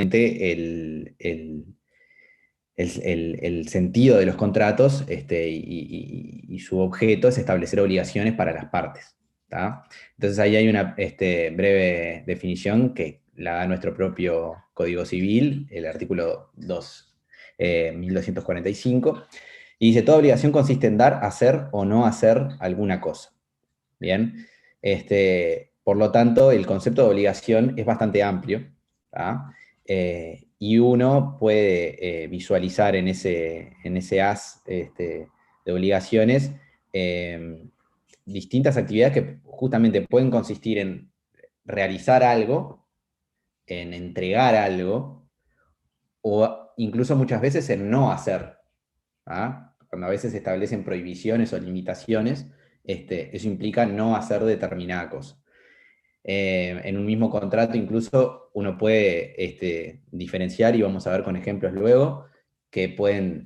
el sentido de los contratos y su objeto es establecer obligaciones para las partes. ¿Tá? Entonces ahí hay una breve definición que la da nuestro propio Código Civil, el artículo 1245, y dice, toda obligación consiste en dar, hacer o no hacer alguna cosa. Bien, por lo tanto, el concepto de obligación es bastante amplio, ¿tá? Y uno puede visualizar en ese haz de obligaciones distintas actividades que justamente pueden consistir en realizar algo, en entregar algo, o incluso muchas veces en no hacer. ¿Ah? Cuando a veces se establecen prohibiciones o limitaciones, eso implica no hacer determinada cosa. En un mismo contrato incluso uno puede diferenciar, y vamos a ver con ejemplos luego, que pueden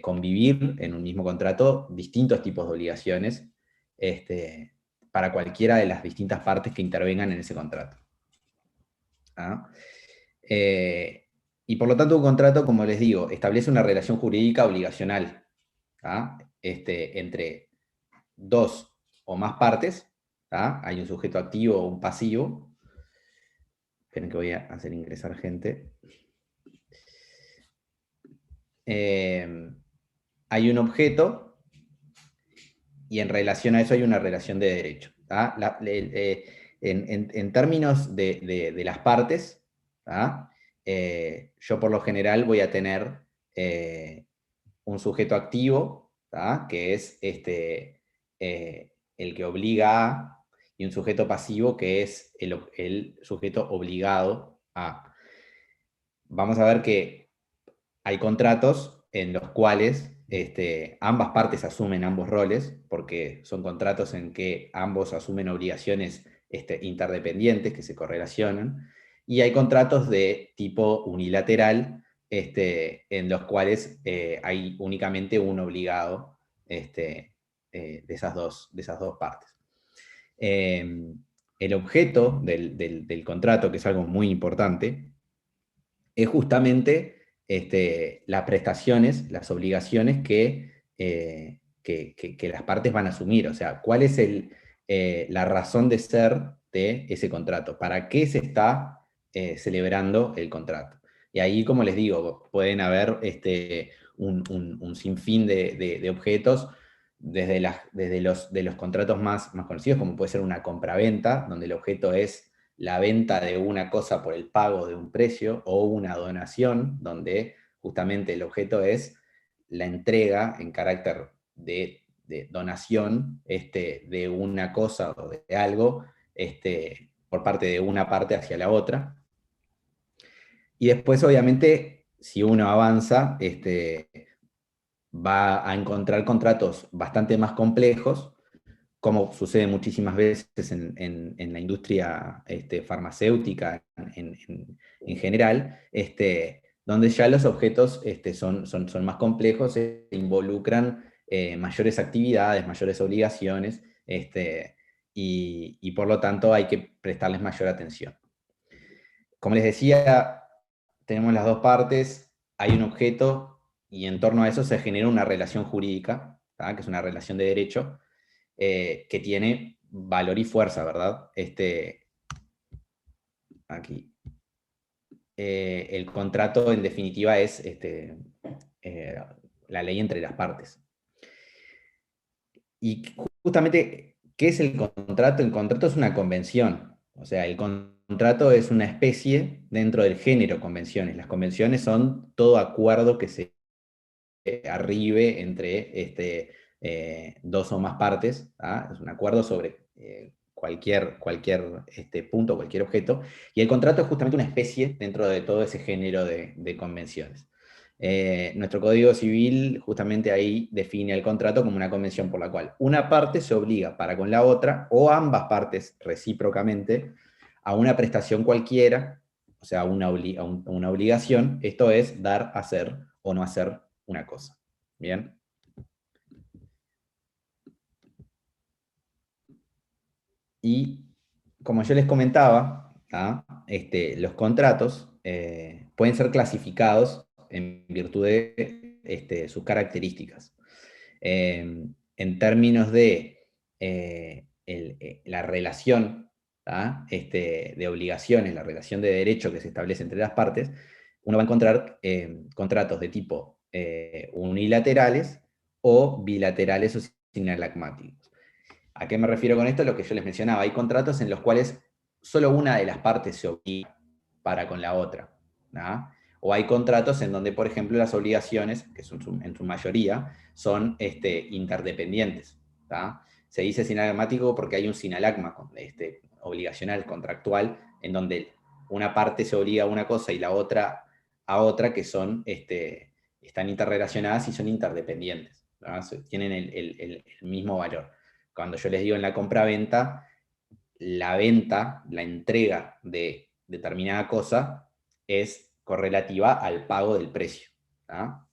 convivir en un mismo contrato distintos tipos de obligaciones para cualquiera de las distintas partes que intervengan en ese contrato. ¿Ah? Y por lo tanto un contrato, como les digo, establece una relación jurídica obligacional, ¿ah? Entre dos o más partes. ¿Ah? Hay un sujeto activo o un pasivo. Esperen que voy a hacer ingresar gente. Hay un objeto y en relación a eso hay una relación de derecho. ¿Ah? En términos de las partes, ¿ah? Yo por lo general voy a tener un sujeto activo, ¿tá? Que es el que obliga a, y un sujeto pasivo que es el sujeto obligado a. Vamos a ver que hay contratos en los cuales ambas partes asumen ambos roles, porque son contratos en que ambos asumen obligaciones interdependientes que se correlacionan, y hay contratos de tipo unilateral, en los cuales hay únicamente un obligado de esas dos partes. El objeto del contrato, que es algo muy importante, es justamente las prestaciones, las obligaciones que las partes van a asumir. O sea, cuál es la razón de ser de ese contrato, para qué se está celebrando el contrato. Y ahí, como les digo, pueden haber un sinfín de objetos, desde los contratos más conocidos, como puede ser una compraventa, donde el objeto es la venta de una cosa por el pago de un precio, o una donación, donde justamente el objeto es la entrega en carácter de donación de una cosa o de algo por parte de una parte hacia la otra. Y después, obviamente, si uno avanza, va a encontrar contratos bastante más complejos, como sucede muchísimas veces en la industria farmacéutica en general, donde ya los objetos son más complejos e involucran mayores actividades, mayores obligaciones, y por lo tanto hay que prestarles mayor atención. Como les decía, tenemos las dos partes, hay un objeto, y en torno a eso se genera una relación jurídica, ¿tá? Que es una relación de derecho, que tiene valor y fuerza, ¿verdad? Aquí. El contrato, en definitiva, es eh, la ley entre las partes. Y justamente, ¿qué es el contrato? El contrato es una convención. O sea, el contrato es una especie dentro del género convenciones. Las convenciones son todo acuerdo que se arribe entre dos o más partes. ¿Ah? Es un acuerdo sobre cualquier punto, cualquier objeto, y el contrato es justamente una especie dentro de todo ese género de convenciones. Nuestro Código Civil justamente ahí define el contrato como una convención por la cual una parte se obliga para con la otra, o ambas partes recíprocamente, a una prestación cualquiera, o sea, una obligación. Esto es dar, hacer o no hacer una cosa. ¿Bien? Y como yo les comentaba, ¿ah? Los contratos pueden ser clasificados en virtud de sus características. En términos de la relación, ¿tá? De obligaciones, la relación de derecho que se establece entre las partes, uno va a encontrar contratos de tipo unilaterales o bilaterales o sinalagmáticos. ¿A qué me refiero con esto? Lo que yo les mencionaba, hay contratos en los cuales solo una de las partes se obliga para con la otra, ¿no? O hay contratos en donde, por ejemplo, las obligaciones, que son en su mayoría, son interdependientes, ¿tá? Se dice sinalagmático porque hay un sinalagma obligacional, contractual, en donde una parte se obliga a una cosa y la otra a otra, que son, están interrelacionadas y son interdependientes, ¿no? Tienen el mismo valor. Cuando yo les digo en la compra-venta, la venta, la entrega de determinada cosa es correlativa al pago del precio, ¿tá?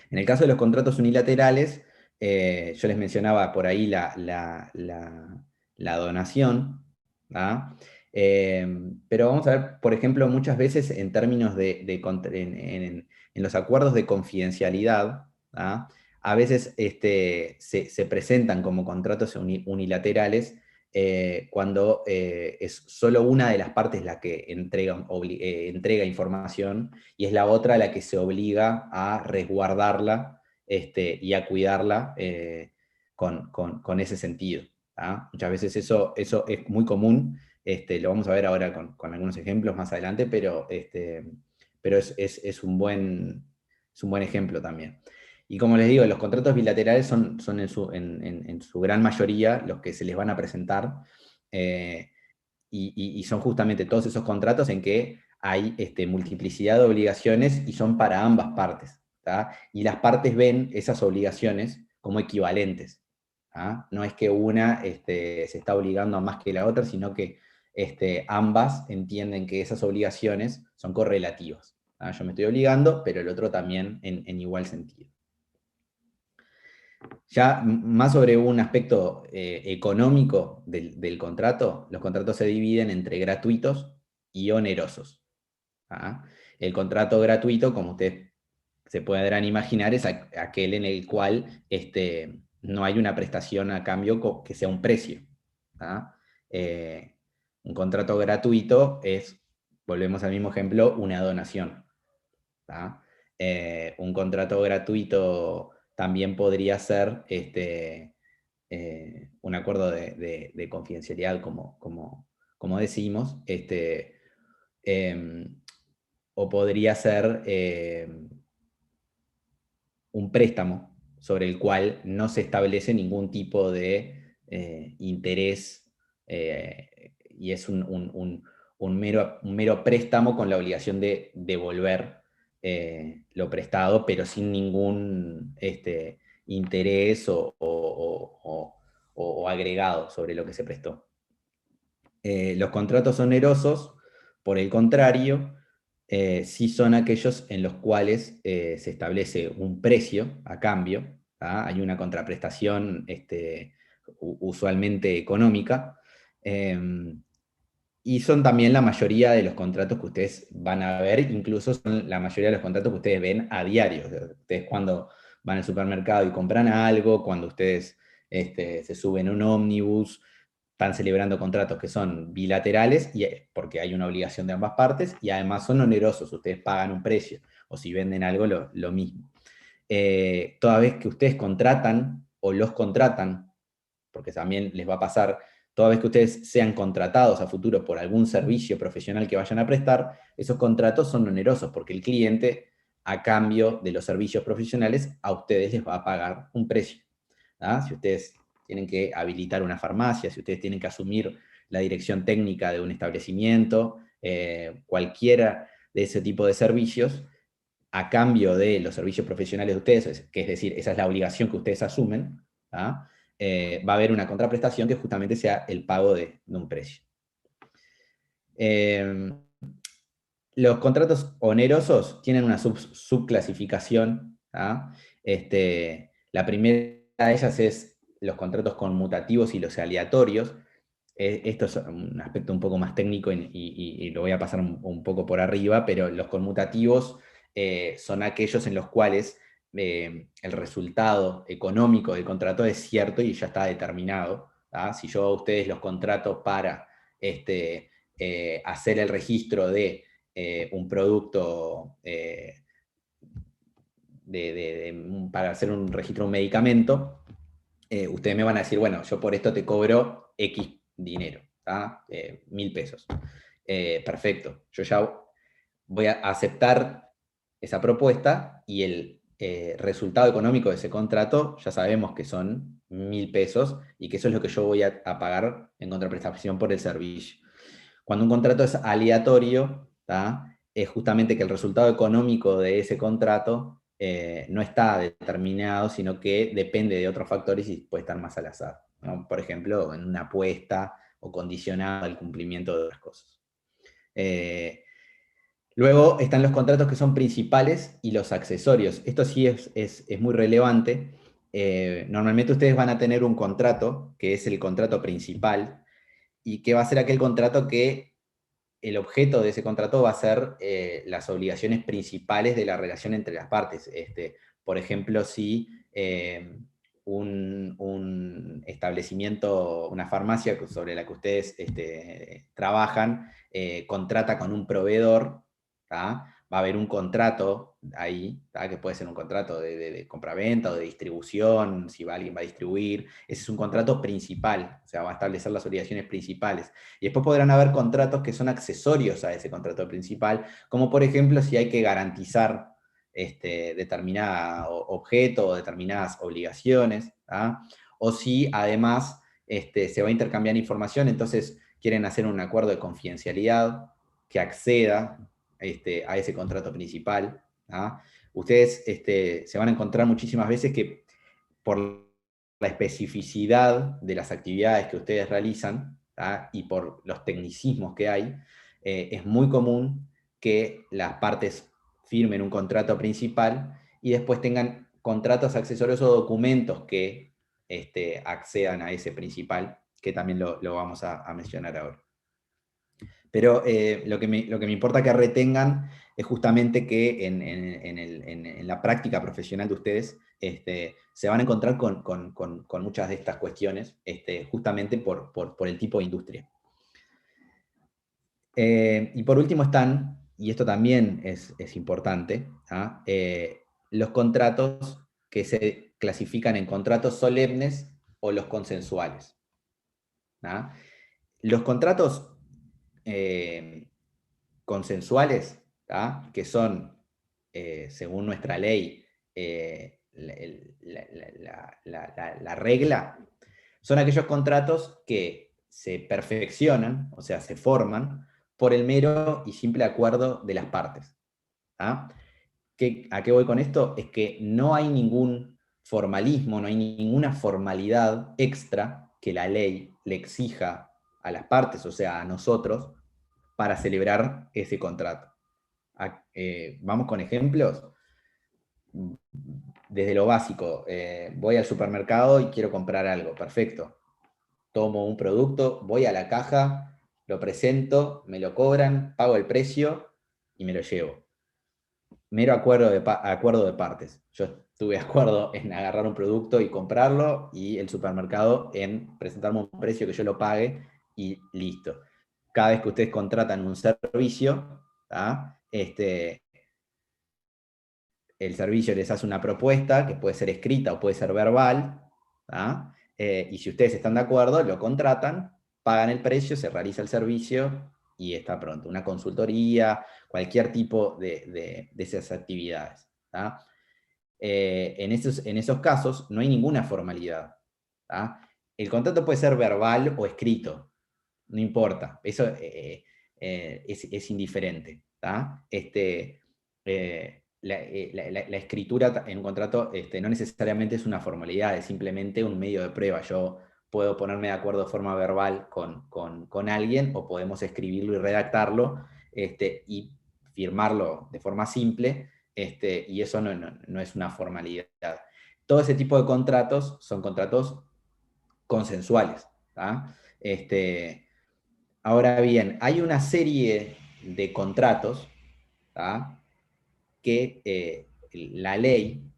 En el caso de los contratos unilaterales, yo les mencionaba por ahí la donación, ¿tá? Pero vamos a ver, por ejemplo, muchas veces en términos en los acuerdos de confidencialidad, ¿tá? A veces se presentan como contratos unilaterales cuando es solo una de las partes la que entrega información y es la otra la que se obliga a resguardarla y a cuidarla con ese sentido. ¿Ah? Muchas veces eso es muy común, lo vamos a ver ahora con algunos ejemplos más adelante, pero es un buen ejemplo también. Y como les digo, los contratos bilaterales son en su gran mayoría los que se les van a presentar, y son justamente todos esos contratos en que hay multiplicidad de obligaciones y son para ambas partes, ¿tá? Y las partes ven esas obligaciones como equivalentes, ¿tá? No es que una se está obligando a más que la otra, sino que ambas entienden que esas obligaciones son correlativas, ¿tá? Yo me estoy obligando, pero el otro también en igual sentido. Ya más sobre un aspecto económico del contrato, los contratos se dividen entre gratuitos y onerosos. ¿Ah? El contrato gratuito, como ustedes se podrán imaginar, es aquel en el cual no hay una prestación a cambio que sea un precio. ¿Ah? Un contrato gratuito es, volvemos al mismo ejemplo, una donación. ¿Ah? Un contrato gratuito también podría ser un acuerdo de confidencialidad, como decimos, eh, o podría ser un préstamo sobre el cual no se establece ningún tipo de interés, y es un mero préstamo con la obligación de devolver lo prestado, pero sin ningún interés o agregado sobre lo que se prestó. Los contratos onerosos, por el contrario, sí son aquellos en los cuales se establece un precio a cambio, ¿tá? Hay una contraprestación usualmente económica, y son también la mayoría de los contratos que ustedes van a ver, incluso son la mayoría de los contratos que ustedes ven a diario. Ustedes cuando van al supermercado y compran algo, cuando ustedes se suben a un ómnibus, están celebrando contratos que son bilaterales, porque hay una obligación de ambas partes, y además son onerosos, ustedes pagan un precio, o si venden algo, lo mismo. Toda vez que ustedes contratan o los contratan, porque también les va a pasar, toda vez que ustedes sean contratados a futuro por algún servicio profesional que vayan a prestar, esos contratos son onerosos, porque el cliente, a cambio de los servicios profesionales, a ustedes les va a pagar un precio. ¿Ah? Si ustedes tienen que habilitar una farmacia, si ustedes tienen que asumir la dirección técnica de un establecimiento, cualquiera de ese tipo de servicios, a cambio de los servicios profesionales de ustedes, que es decir, esa es la obligación que ustedes asumen, va a haber una contraprestación que justamente sea el pago de un precio. Los contratos onerosos tienen una subclasificación. La primera de ellas es los contratos conmutativos y los aleatorios, esto es un aspecto un poco más técnico y lo voy a pasar un poco por arriba, pero los conmutativos son aquellos en los cuales el resultado económico del contrato es cierto y ya está determinado. ¿tá? Si yo a ustedes los contrato para hacer el registro de un producto, para hacer un registro de un medicamento, ustedes me van a decir, bueno, yo por esto te cobro X dinero, 1.000 pesos. Perfecto, yo ya voy a aceptar esa propuesta y el resultado económico de ese contrato ya sabemos que son 1.000 pesos y que eso es lo que yo voy a pagar en contraprestación por el servicio. Cuando un contrato es aleatorio, es justamente que el resultado económico de ese contrato no está determinado, sino que depende de otros factores y puede estar más al azar. ¿no? Por ejemplo, en una apuesta o condicionado al cumplimiento de otras cosas. Luego están los contratos que son principales y los accesorios. Esto sí es muy relevante. Normalmente ustedes van a tener un contrato, que es el contrato principal, y que va a ser aquel contrato que el objeto de ese contrato va a ser las obligaciones principales de la relación entre las partes. Por ejemplo, si un establecimiento, una farmacia sobre la que ustedes trabajan, contrata con un proveedor, ¿tá? Va a haber un contrato ahí, ¿tá? que puede ser un contrato de compraventa o de distribución, si alguien va a distribuir. Ese es un contrato principal, o sea, va a establecer las obligaciones principales. Y después podrán haber contratos que son accesorios a ese contrato principal, como por ejemplo si hay que garantizar determinado objeto o determinadas obligaciones, ¿tá? O si además se va a intercambiar información, entonces quieren hacer un acuerdo de confidencialidad que acceda a ese contrato principal. ¿tá? Ustedes se van a encontrar muchísimas veces que por la especificidad de las actividades que ustedes realizan, ¿tá? Y por los tecnicismos que hay, es muy común que las partes firmen un contrato principal y después tengan contratos accesorios o documentos que accedan a ese principal, que también lo vamos a mencionar ahora. Pero lo que me importa que retengan es justamente que en la práctica profesional de ustedes se van a encontrar con muchas de estas cuestiones, justamente por el tipo de industria. Y por último están, y esto también es importante, los contratos que se clasifican en contratos solemnes o los consensuales. Los contratos consensuales, que son, según nuestra ley, la regla, son aquellos contratos que se perfeccionan, o sea, se forman por el mero y simple acuerdo de las partes. ¿A qué voy con esto? Es que no hay ningún formalismo, no hay ninguna formalidad extra que la ley le exija a las partes, o sea, a nosotros, para celebrar ese contrato. Vamos con ejemplos. Desde lo básico, voy al supermercado y quiero comprar algo, perfecto. Tomo un producto, voy a la caja, lo presento, me lo cobran, pago el precio y me lo llevo. Mero acuerdo de partes. Yo estuve de acuerdo en agarrar un producto y comprarlo, y el supermercado en presentarme un precio que yo lo pague y listo. Cada vez que ustedes contratan un servicio, el servicio les hace una propuesta que puede ser escrita o puede ser verbal, y si ustedes están de acuerdo, lo contratan, pagan el precio, se realiza el servicio y está pronto. Una consultoría, cualquier tipo de esas actividades. En esos casos no hay ninguna formalidad. El contrato puede ser verbal o escrito, no importa, eso es indiferente. La escritura en un contrato no necesariamente es una formalidad, es simplemente un medio de prueba. Yo puedo ponerme de acuerdo de forma verbal con alguien, o podemos escribirlo y redactarlo y firmarlo de forma simple, y eso no es una formalidad. Todo ese tipo de contratos son contratos consensuales. Ahora bien, hay una serie de contratos, ¿tá? Que la ley,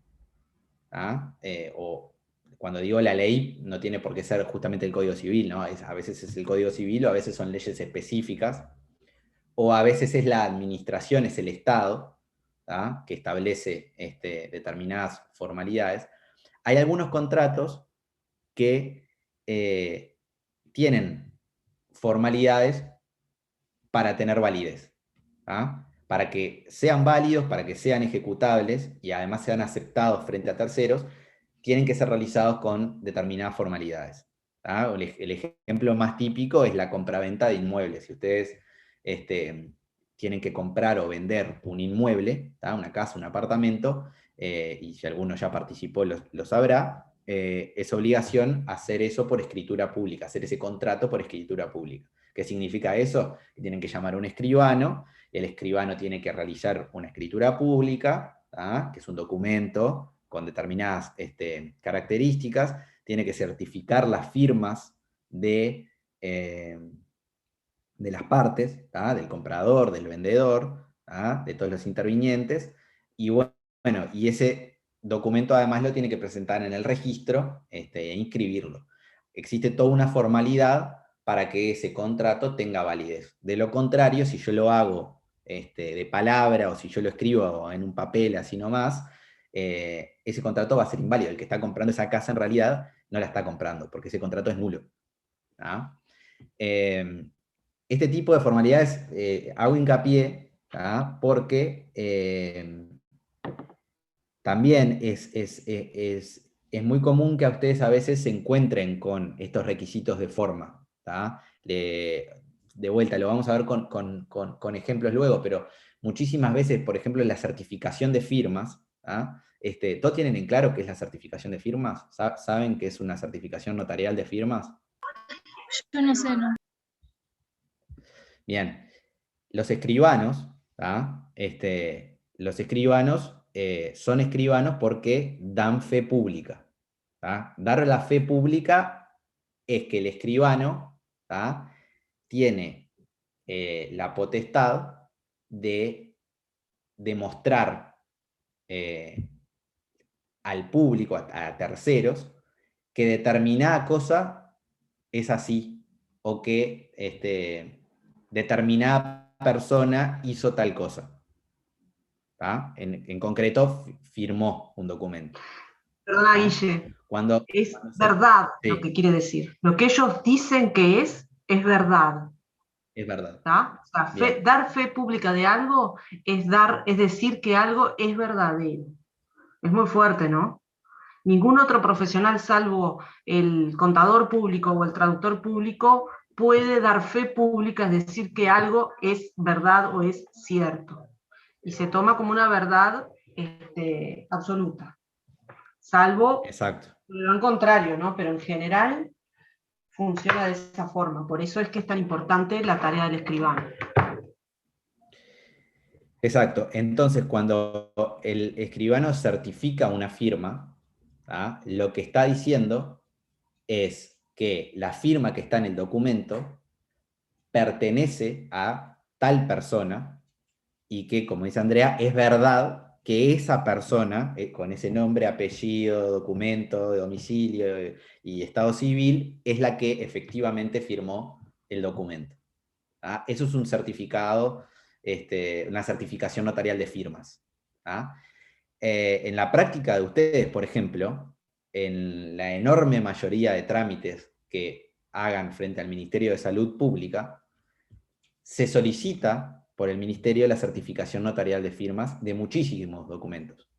o cuando digo la ley, no tiene por qué ser justamente el Código Civil, ¿no? A veces es el Código Civil, o a veces son leyes específicas, o a veces es la administración, es el Estado, que establece determinadas formalidades. Hay algunos contratos que tienen formalidades para tener validez, para que sean válidos, para que sean ejecutables y además sean aceptados frente a terceros, tienen que ser realizados con determinadas formalidades. El ejemplo más típico es la compraventa de inmuebles. Si ustedes tienen que comprar o vender un inmueble, una casa, un apartamento, y si alguno ya participó lo sabrá, es obligación hacer eso por escritura pública, hacer ese contrato por escritura pública. ¿Qué significa eso? Que tienen que llamar a un escribano, el escribano tiene que realizar una escritura pública, que es un documento con determinadas características, tiene que certificar las firmas de las partes, del comprador, del vendedor, de todos los intervinientes, y bueno, y ese documento además lo tiene que presentar en el registro e inscribirlo. Existe toda una formalidad para que ese contrato tenga validez. De lo contrario, si yo lo hago de palabra o si yo lo escribo en un papel así nomás, ese contrato va a ser inválido. El que está comprando esa casa en realidad no la está comprando, porque ese contrato es nulo. Este tipo de formalidades hago hincapié porque también es muy común que a ustedes a veces se encuentren con estos requisitos de forma. De vuelta, lo vamos a ver con ejemplos luego, pero muchísimas veces, por ejemplo, en la certificación de firmas, ¿todos tienen en claro qué es la certificación de firmas? ¿Saben qué es una certificación notarial de firmas? Yo no sé, no. Bien, los escribanos, son escribanos porque dan fe pública. Dar la fe pública es que el escribano tiene la potestad de demostrar al público, a terceros, que determinada cosa es así, o que determinada persona hizo tal cosa. En concreto, firmó un documento. Perdona, Guille, Cuando verdad sí, lo que quiere decir. Lo que ellos dicen que es verdad. es verdad. O sea, dar fe pública de algo es decir que algo es verdadero. Es muy fuerte, ¿no? Ningún otro profesional, salvo el contador público o el traductor público, puede dar fe pública, es decir que algo es verdad o es cierto. Y se toma como una verdad absoluta. Salvo Exacto. lo contrario, ¿no? Pero en general funciona de esa forma. Por eso es que es tan importante la tarea del escribano. Exacto. Entonces, cuando el escribano certifica una firma, lo que está diciendo es que la firma que está en el documento pertenece a tal persona y que, como dice Andrea, es verdad que esa persona, con ese nombre, apellido, documento de domicilio y estado civil, es la que efectivamente firmó el documento. Eso es un certificado, una certificación notarial de firmas. En la práctica de ustedes, por ejemplo, en la enorme mayoría de trámites que hagan frente al Ministerio de Salud Pública, se solicita por el Ministerio la certificación notarial de firmas de muchísimos documentos.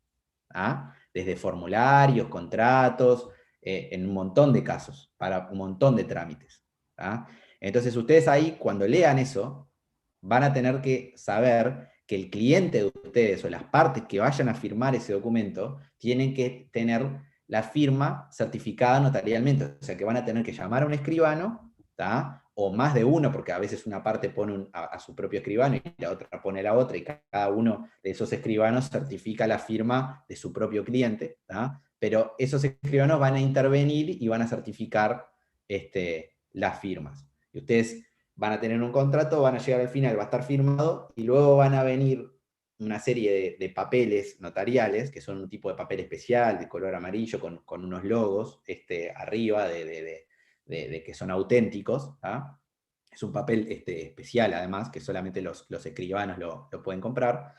Desde formularios, contratos, en un montón de casos, para un montón de trámites. Entonces ustedes ahí, cuando lean eso, van a tener que saber que el cliente de ustedes o las partes que vayan a firmar ese documento tienen que tener la firma certificada notarialmente. O sea que van a tener que llamar a un escribano, o más de uno, porque a veces una parte pone a su propio escribano y la otra pone la otra, y cada uno de esos escribanos certifica la firma de su propio cliente, pero esos escribanos van a intervenir y van a certificar las firmas. Y ustedes van a tener un contrato, van a llegar al final, va a estar firmado, y luego van a venir una serie de papeles notariales, que son un tipo de papel especial, de color amarillo, con unos logos arriba de que son auténticos. Es un papel especial, además, que solamente los escribanos lo pueden comprar.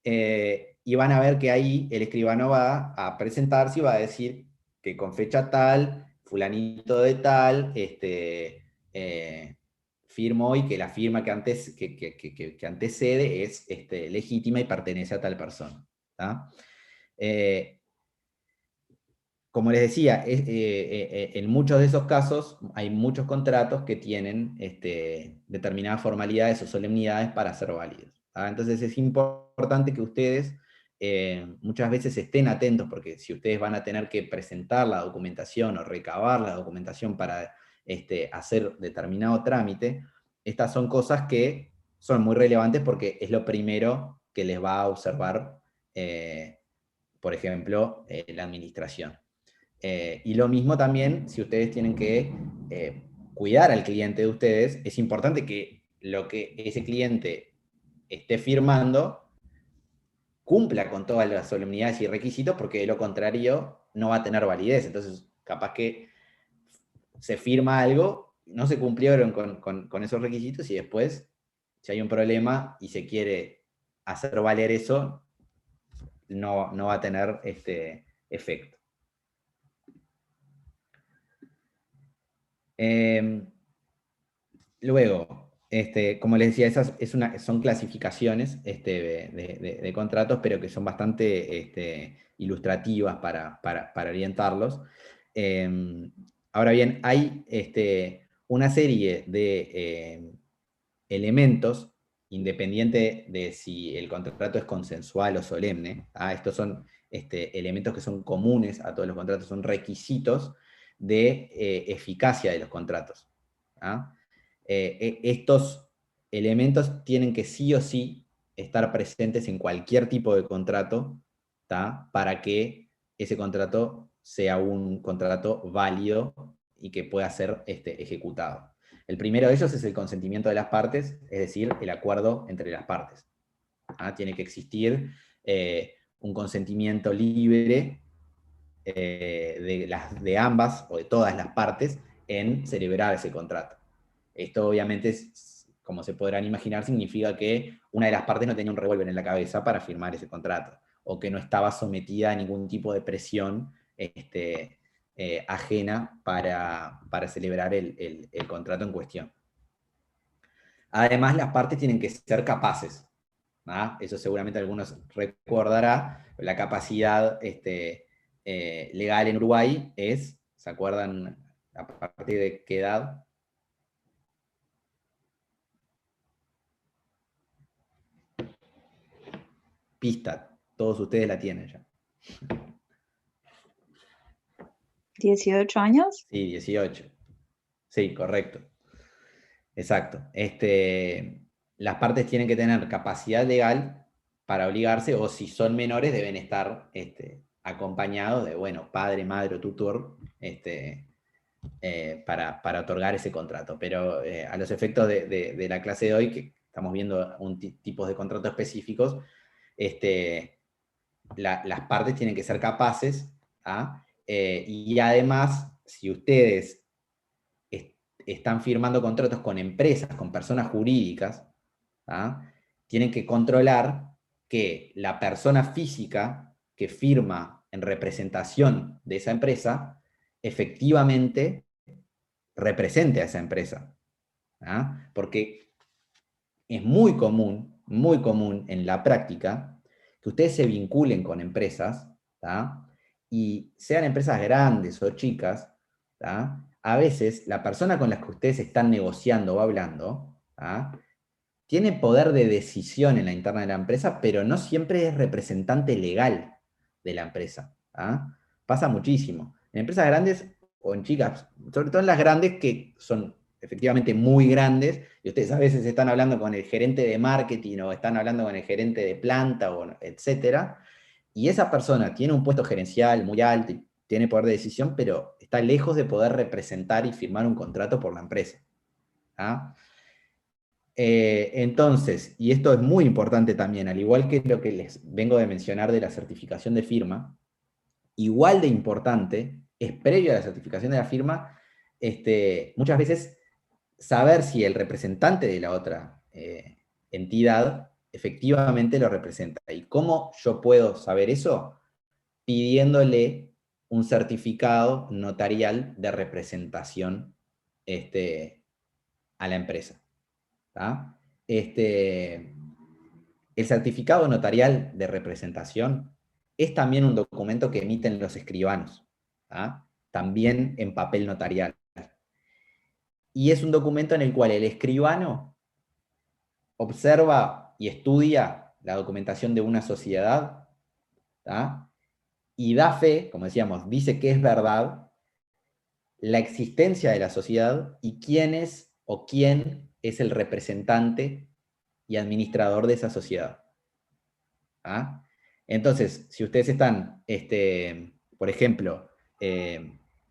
Y van a ver que ahí el escribano va a presentarse y va a decir que con fecha tal, fulanito de tal, firmó, y que la firma que antecede es legítima y pertenece a tal persona. Como les decía, en muchos de esos casos hay muchos contratos que tienen determinadas formalidades o solemnidades para ser válidos. Entonces es importante que ustedes muchas veces estén atentos, porque si ustedes van a tener que presentar la documentación o recabar la documentación para hacer determinado trámite, estas son cosas que son muy relevantes porque es lo primero que les va a observar, por ejemplo, la administración. Y lo mismo también, si ustedes tienen que cuidar al cliente de ustedes, es importante que lo que ese cliente esté firmando cumpla con todas las solemnidades y requisitos, porque de lo contrario no va a tener validez. Entonces, capaz que se firma algo, no se cumplieron con esos requisitos, y después, si hay un problema y se quiere hacer valer eso, no va a tener efecto. Luego, como les decía, esas son clasificaciones de contratos, pero que son bastante ilustrativas para orientarlos. Ahora bien, hay una serie de elementos, independiente de si el contrato es consensual o solemne. Estos son elementos que son comunes a todos los contratos, son requisitos de eficacia de los contratos. Estos elementos tienen que sí o sí estar presentes en cualquier tipo de contrato, para que ese contrato sea un contrato válido y que pueda ser ejecutado. El primero de ellos es el consentimiento de las partes, es decir, el acuerdo entre las partes. Tiene que existir un consentimiento libre de ambas o de todas las partes en celebrar ese contrato. Esto obviamente, como se podrán imaginar, significa que una de las partes no tenía un revólver en la cabeza para firmar ese contrato, o que no estaba sometida a ningún tipo de presión ajena para celebrar el contrato en cuestión. Además, las partes tienen que ser capaces. Eso seguramente algunos recordarán. La capacidad legal en Uruguay es, ¿se acuerdan a partir de qué edad? Pista, todos ustedes la tienen ya. 18 años. Sí, 18. Sí, correcto. Exacto. Las partes tienen que tener capacidad legal para obligarse, o si son menores deben estar acompañados de, bueno, padre, madre o tutor, para otorgar ese contrato. Pero a los efectos de la clase de hoy, que estamos viendo tipos de contratos específicos, las partes tienen que ser capaces, y además, si ustedes están firmando contratos con empresas, con personas jurídicas, tienen que controlar que la persona física que firma en representación de esa empresa efectivamente represente a esa empresa. Porque es muy común en la práctica que ustedes se vinculen con empresas, y sean empresas grandes o chicas, a veces la persona con la que ustedes están negociando o hablando tiene poder de decisión en la interna de la empresa, pero no siempre es representante legal de la empresa. Pasa muchísimo. En empresas grandes o en chicas, sobre todo en las grandes, que son efectivamente muy grandes, y ustedes a veces están hablando con el gerente de marketing o están hablando con el gerente de planta, etcétera, y esa persona tiene un puesto gerencial muy alto y tiene poder de decisión, pero está lejos de poder representar y firmar un contrato por la empresa. ¿Ah? Entonces, y esto es muy importante también, al igual que lo que les vengo de mencionar de la certificación de firma, igual de importante es previo a la certificación de la firma, muchas veces saber si el representante de la otra entidad efectivamente lo representa. ¿Y cómo yo puedo saber eso? Pidiéndole un certificado notarial de representación a la empresa. ¿Tá? El certificado notarial de representación es también un documento que emiten los escribanos, ¿tá? También en papel notarial. Y es un documento en el cual el escribano observa y estudia la documentación de una sociedad, ¿tá? Y da fe, como decíamos, dice que es verdad la existencia de la sociedad y quién es o quién es el representante y administrador de esa sociedad. ¿Ah? Entonces, si ustedes están, por ejemplo,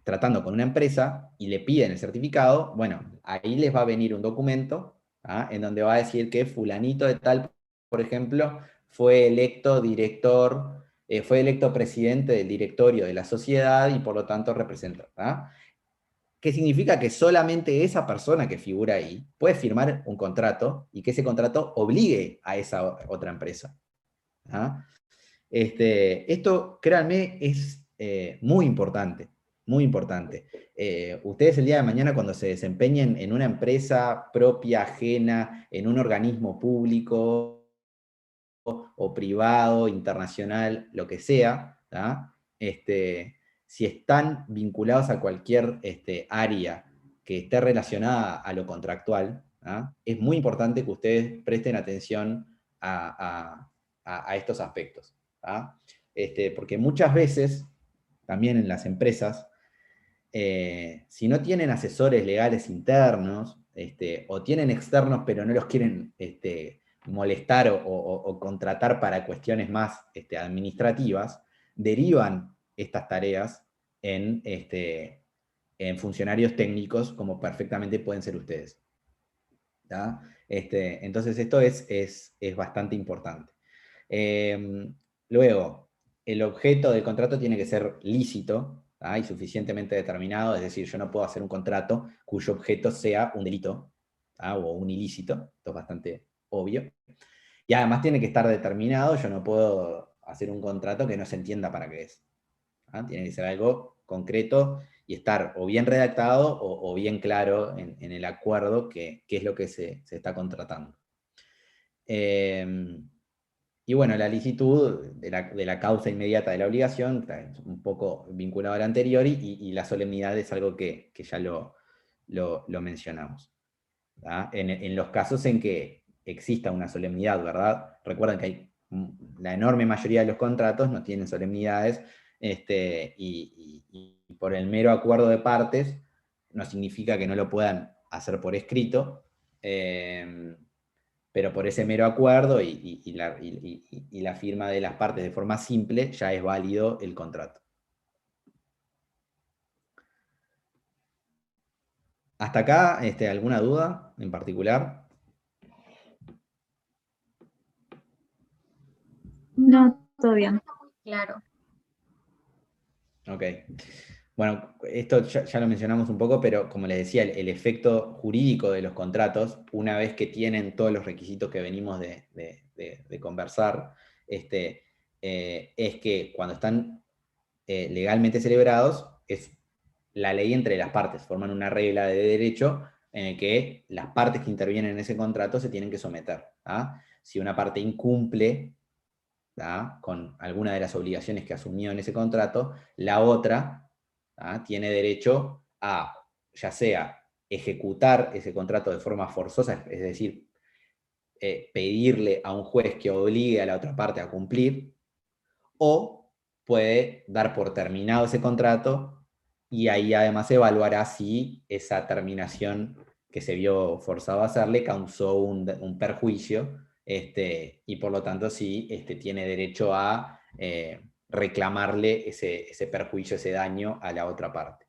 tratando con una empresa y le piden el certificado, bueno, ahí les va a venir un documento, ¿ah? En donde va a decir que fulanito de tal, por ejemplo, fue electo director, fue electo presidente del directorio de la sociedad y por lo tanto representa. ¿Ah? ¿Qué significa? Que solamente esa persona que figura ahí puede firmar un contrato y que ese contrato obligue a esa otra empresa. ¿Ah? Esto, créanme, es muy importante, muy importante. Ustedes el día de mañana cuando se desempeñen en una empresa propia, ajena, en un organismo público o privado, internacional, lo que sea, ¿tá? Si están vinculados a cualquier área que esté relacionada a lo contractual, ¿tá? Es muy importante que ustedes presten atención a estos aspectos. ¿Tá? Porque muchas veces, también en las empresas, si no tienen asesores legales internos, o tienen externos pero no los quieren molestar o contratar para cuestiones más administrativas, derivan estas tareas en funcionarios técnicos como perfectamente pueden ser ustedes. ¿Tá? Entonces esto es bastante importante. Luego, el objeto del contrato tiene que ser lícito, ¿tá? Y suficientemente determinado, es decir, yo no puedo hacer un contrato cuyo objeto sea un delito, ¿tá? O un ilícito, esto es bastante obvio. Y además tiene que estar determinado, yo no puedo hacer un contrato que no se entienda para qué es. ¿Tá? Tiene que ser algo concreto y estar o bien redactado o bien claro en el acuerdo qué es lo que se está contratando. Y bueno, la licitud de la causa inmediata de la obligación está un poco vinculado a la anterior y la solemnidad es algo que ya lo mencionamos. En los casos en que exista una solemnidad, ¿verdad? Recuerden que la enorme mayoría de los contratos no tienen solemnidades y por el mero acuerdo de partes no significa que no lo puedan hacer por escrito, pero por ese mero acuerdo y la firma de las partes de forma simple ya es válido el contrato. ¿Hasta acá alguna duda en particular? No, todo bien. Claro. Ok. Bueno, esto ya lo mencionamos un poco, pero como les decía, el efecto jurídico de los contratos, una vez que tienen todos los requisitos que venimos de conversar, es que cuando están legalmente celebrados, es la ley entre las partes, forman una regla de derecho en el que las partes que intervienen en ese contrato se tienen que someter. ¿Ah? Si una parte incumple, ¿tá? Con alguna de las obligaciones que asumió en ese contrato, la otra, ¿tá? Tiene derecho a, ya sea ejecutar ese contrato de forma forzosa, es decir, pedirle a un juez que obligue a la otra parte a cumplir, o puede dar por terminado ese contrato y ahí además evaluará si esa terminación que se vio forzado a hacer le causó un perjuicio, y por lo tanto sí tiene derecho a reclamarle ese perjuicio, ese daño a la otra parte.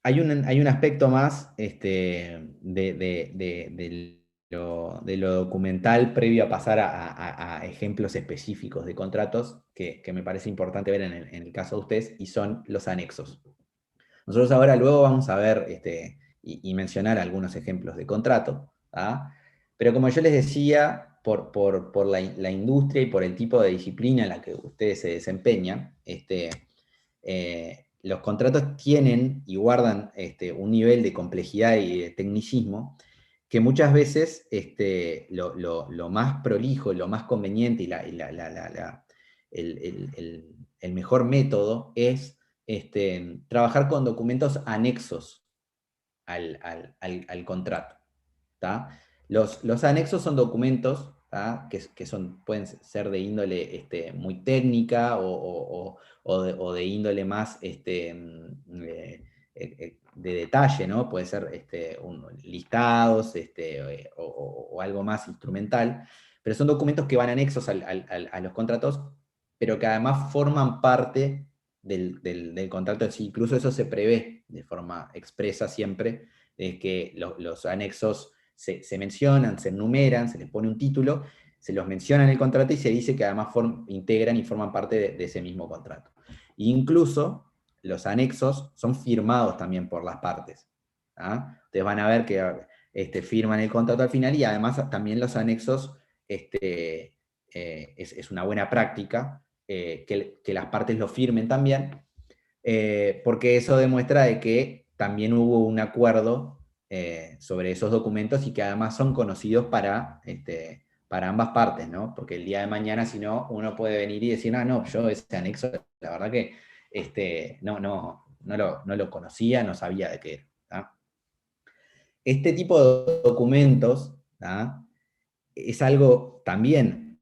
hay un aspecto más de lo documental previo a pasar a ejemplos específicos de contratos que me parece importante ver en el caso de ustedes, y son los anexos. Nosotros ahora luego vamos a ver y mencionar algunos ejemplos de contrato, ¿tá? Pero como yo les decía, por la industria y por el tipo de disciplina en la que ustedes se desempeñan, los contratos tienen y guardan un nivel de complejidad y de tecnicismo que muchas veces lo más prolijo, lo más conveniente y el mejor método es trabajar con documentos anexos al contrato. ¿Tá? Los anexos son documentos, ¿tá? que pueden ser de índole muy técnica o de índole más de detalle, ¿no? Puede ser listados o algo más instrumental, pero son documentos que van anexos a los contratos, pero que además forman parte del contrato en sí. Incluso eso se prevé de forma expresa siempre, de que los anexos se mencionan, se enumeran, se les pone un título, se los menciona en el contrato y se dice que además integran y forman parte de ese mismo contrato. E incluso los anexos son firmados también por las partes. ¿Ah? Ustedes van a ver que firman el contrato al final, y además también los anexos es una buena práctica que las partes lo firmen también, porque eso demuestra de que también hubo un acuerdo sobre esos documentos y que además son conocidos para ambas partes, ¿no? Porque el día de mañana, si no, uno puede venir y decir, ah, no, yo ese anexo, la verdad que no lo conocía, no sabía de qué era. ¿Tá? Este tipo de documentos, ¿tá? Es algo también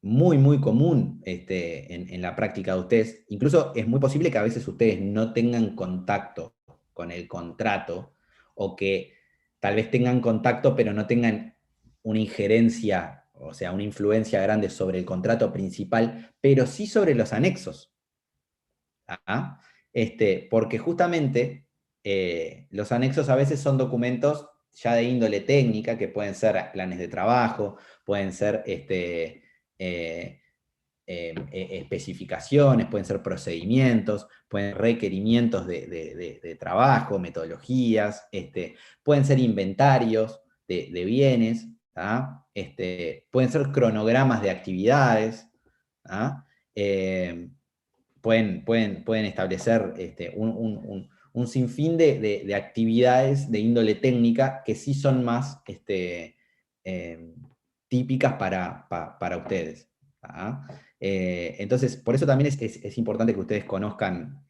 muy, muy común en la práctica de ustedes. Incluso es muy posible que a veces ustedes no tengan contacto con el contrato, o que tal vez tengan contacto pero no tengan una injerencia, o sea, una influencia grande sobre el contrato principal, pero sí sobre los anexos. ¿Ah? Porque justamente los anexos a veces son documentos ya de índole técnica, que pueden ser planes de trabajo, pueden ser especificaciones, pueden ser procedimientos, pueden ser requerimientos de trabajo, metodologías, pueden ser inventarios de bienes, ¿tá? Pueden ser cronogramas de actividades, ¿tá? Pueden establecer un sinfín de actividades de índole técnica que sí son más típicas para ustedes. ¿Ah? Entonces, por eso también es importante que ustedes conozcan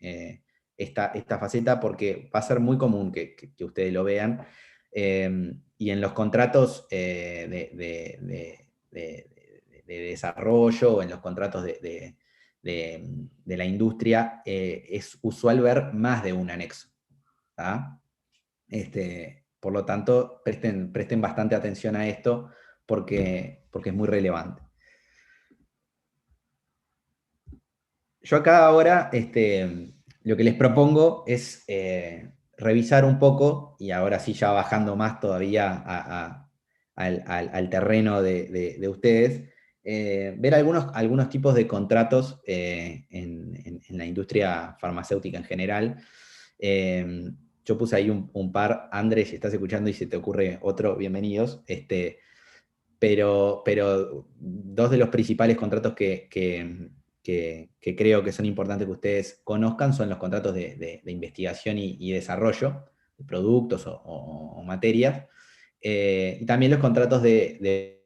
esta faceta, porque va a ser muy común que ustedes lo vean. Y en los contratos de desarrollo, o en los contratos de la industria, es usual ver más de un anexo. ¿Tá? Por lo tanto, presten bastante atención a esto, porque es muy relevante. Yo acá ahora lo que les propongo es revisar un poco, y ahora sí ya bajando más todavía al terreno de ustedes, ver algunos tipos de contratos en la industria farmacéutica en general. Yo puse ahí un par. Andrés, si estás escuchando y se te ocurre otro, bienvenidos. Pero dos de los principales contratos que creo que son importantes que ustedes conozcan son los contratos de investigación y desarrollo de productos o materias, y también los contratos de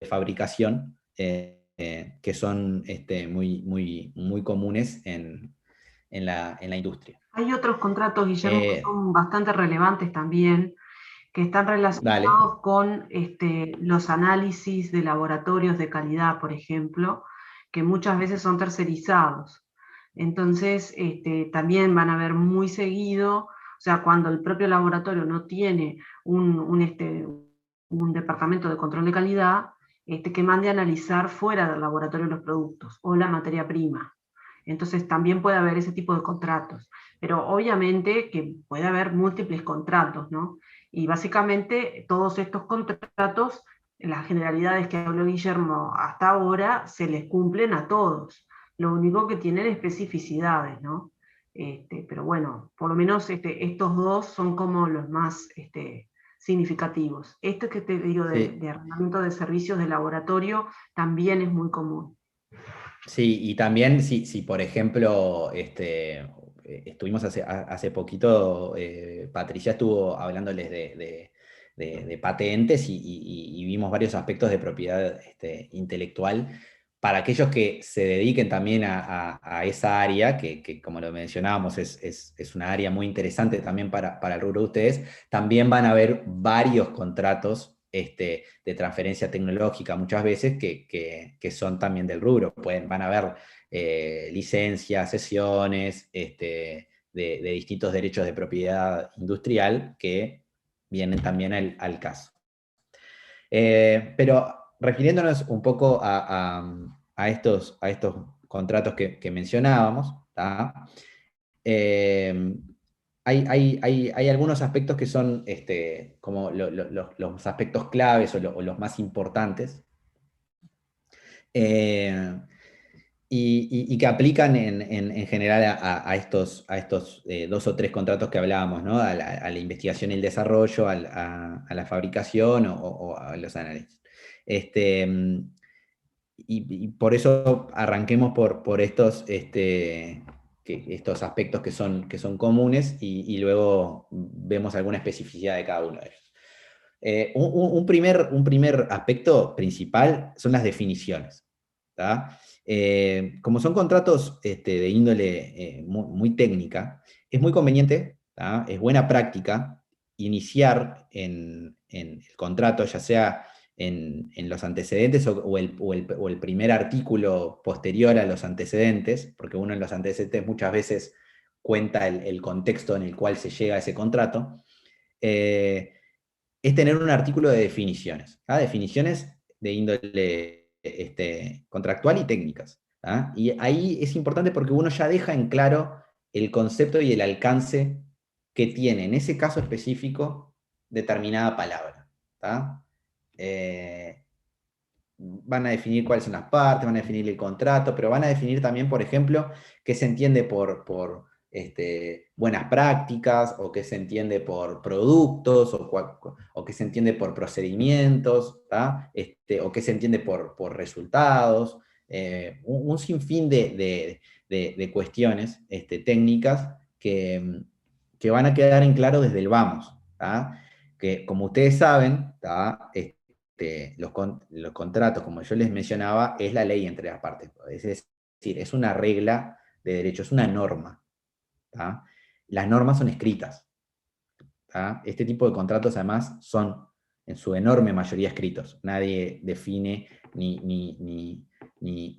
fabricación, que son muy comunes en la industria. Hay otros contratos, Guillermo, que Eh, son bastante relevantes también, que están Dale. relacionados con los análisis de laboratorios de calidad, por ejemplo, que muchas veces son tercerizados. Entonces, también van a ver muy seguido, o sea, cuando el propio laboratorio no tiene un departamento de control de calidad, que mande a analizar fuera del laboratorio los productos o la materia prima. Entonces, también puede haber ese tipo de contratos. pero obviamente que puede haber múltiples contratos, ¿no? Y básicamente todos estos contratos, las generalidades que habló Guillermo hasta ahora, se les cumplen a todos. Lo único que tienen especificidades, ¿no? Pero bueno, por lo menos estos dos son como los más significativos. Esto que te digo Sí, de arrendamiento de servicios de laboratorio también es muy común. sí, y también si por ejemplo, estuvimos hace poquito, Patricia estuvo hablándoles de patentes y vimos varios aspectos de propiedad intelectual para aquellos que se dediquen también a esa área, que como lo mencionábamos es una área muy interesante también para el rubro de ustedes. También van a haber varios contratos de transferencia tecnológica muchas veces que son también del rubro. Van a haber licencias, sesiones de distintos derechos de propiedad industrial que vienen también al caso. Pero refiriéndonos un poco a estos contratos que mencionábamos, ¿tá? Eh, hay algunos aspectos que son como los aspectos claves o los más importantes, eh, y que aplican en general a estos 2 o 3 contratos que hablábamos, ¿no? A la investigación y el desarrollo, a la fabricación o a los análisis. Este, y por eso arranquemos por estos aspectos que son comunes y luego vemos alguna especificidad de cada uno de ellos. Un primer aspecto principal son las definiciones. ¿Tá? Como son contratos de índole muy técnica, es muy conveniente, ¿tá? Es buena práctica iniciar en el contrato, ya sea en los antecedentes o el primer artículo posterior a los antecedentes, porque uno en los antecedentes muchas veces cuenta el contexto en el cual se llega a ese contrato, es tener un artículo de definiciones, ¿tá? Definiciones de índole contractual y técnicas, ¿tá? Y ahí es importante porque uno ya deja en claro el concepto y el alcance que tiene en ese caso específico determinada palabra, ¿tá? Van a definir cuáles son las partes, van a definir el contrato, pero van a definir también, por ejemplo, qué se entiende por buenas prácticas, o qué se entiende por productos, o qué se entiende por procedimientos, ¿tá? O qué se entiende por resultados, un sinfín de cuestiones técnicas que van a quedar en claro desde el vamos, ¿tá? Que como ustedes saben, ¿tá? Los contratos, como yo les mencionaba, es la ley entre las partes. Es decir, es una regla de derecho, es una norma. ¿Tá? Las normas son escritas. ¿Tá? Este tipo de contratos además son en su enorme mayoría escritos. Nadie define ni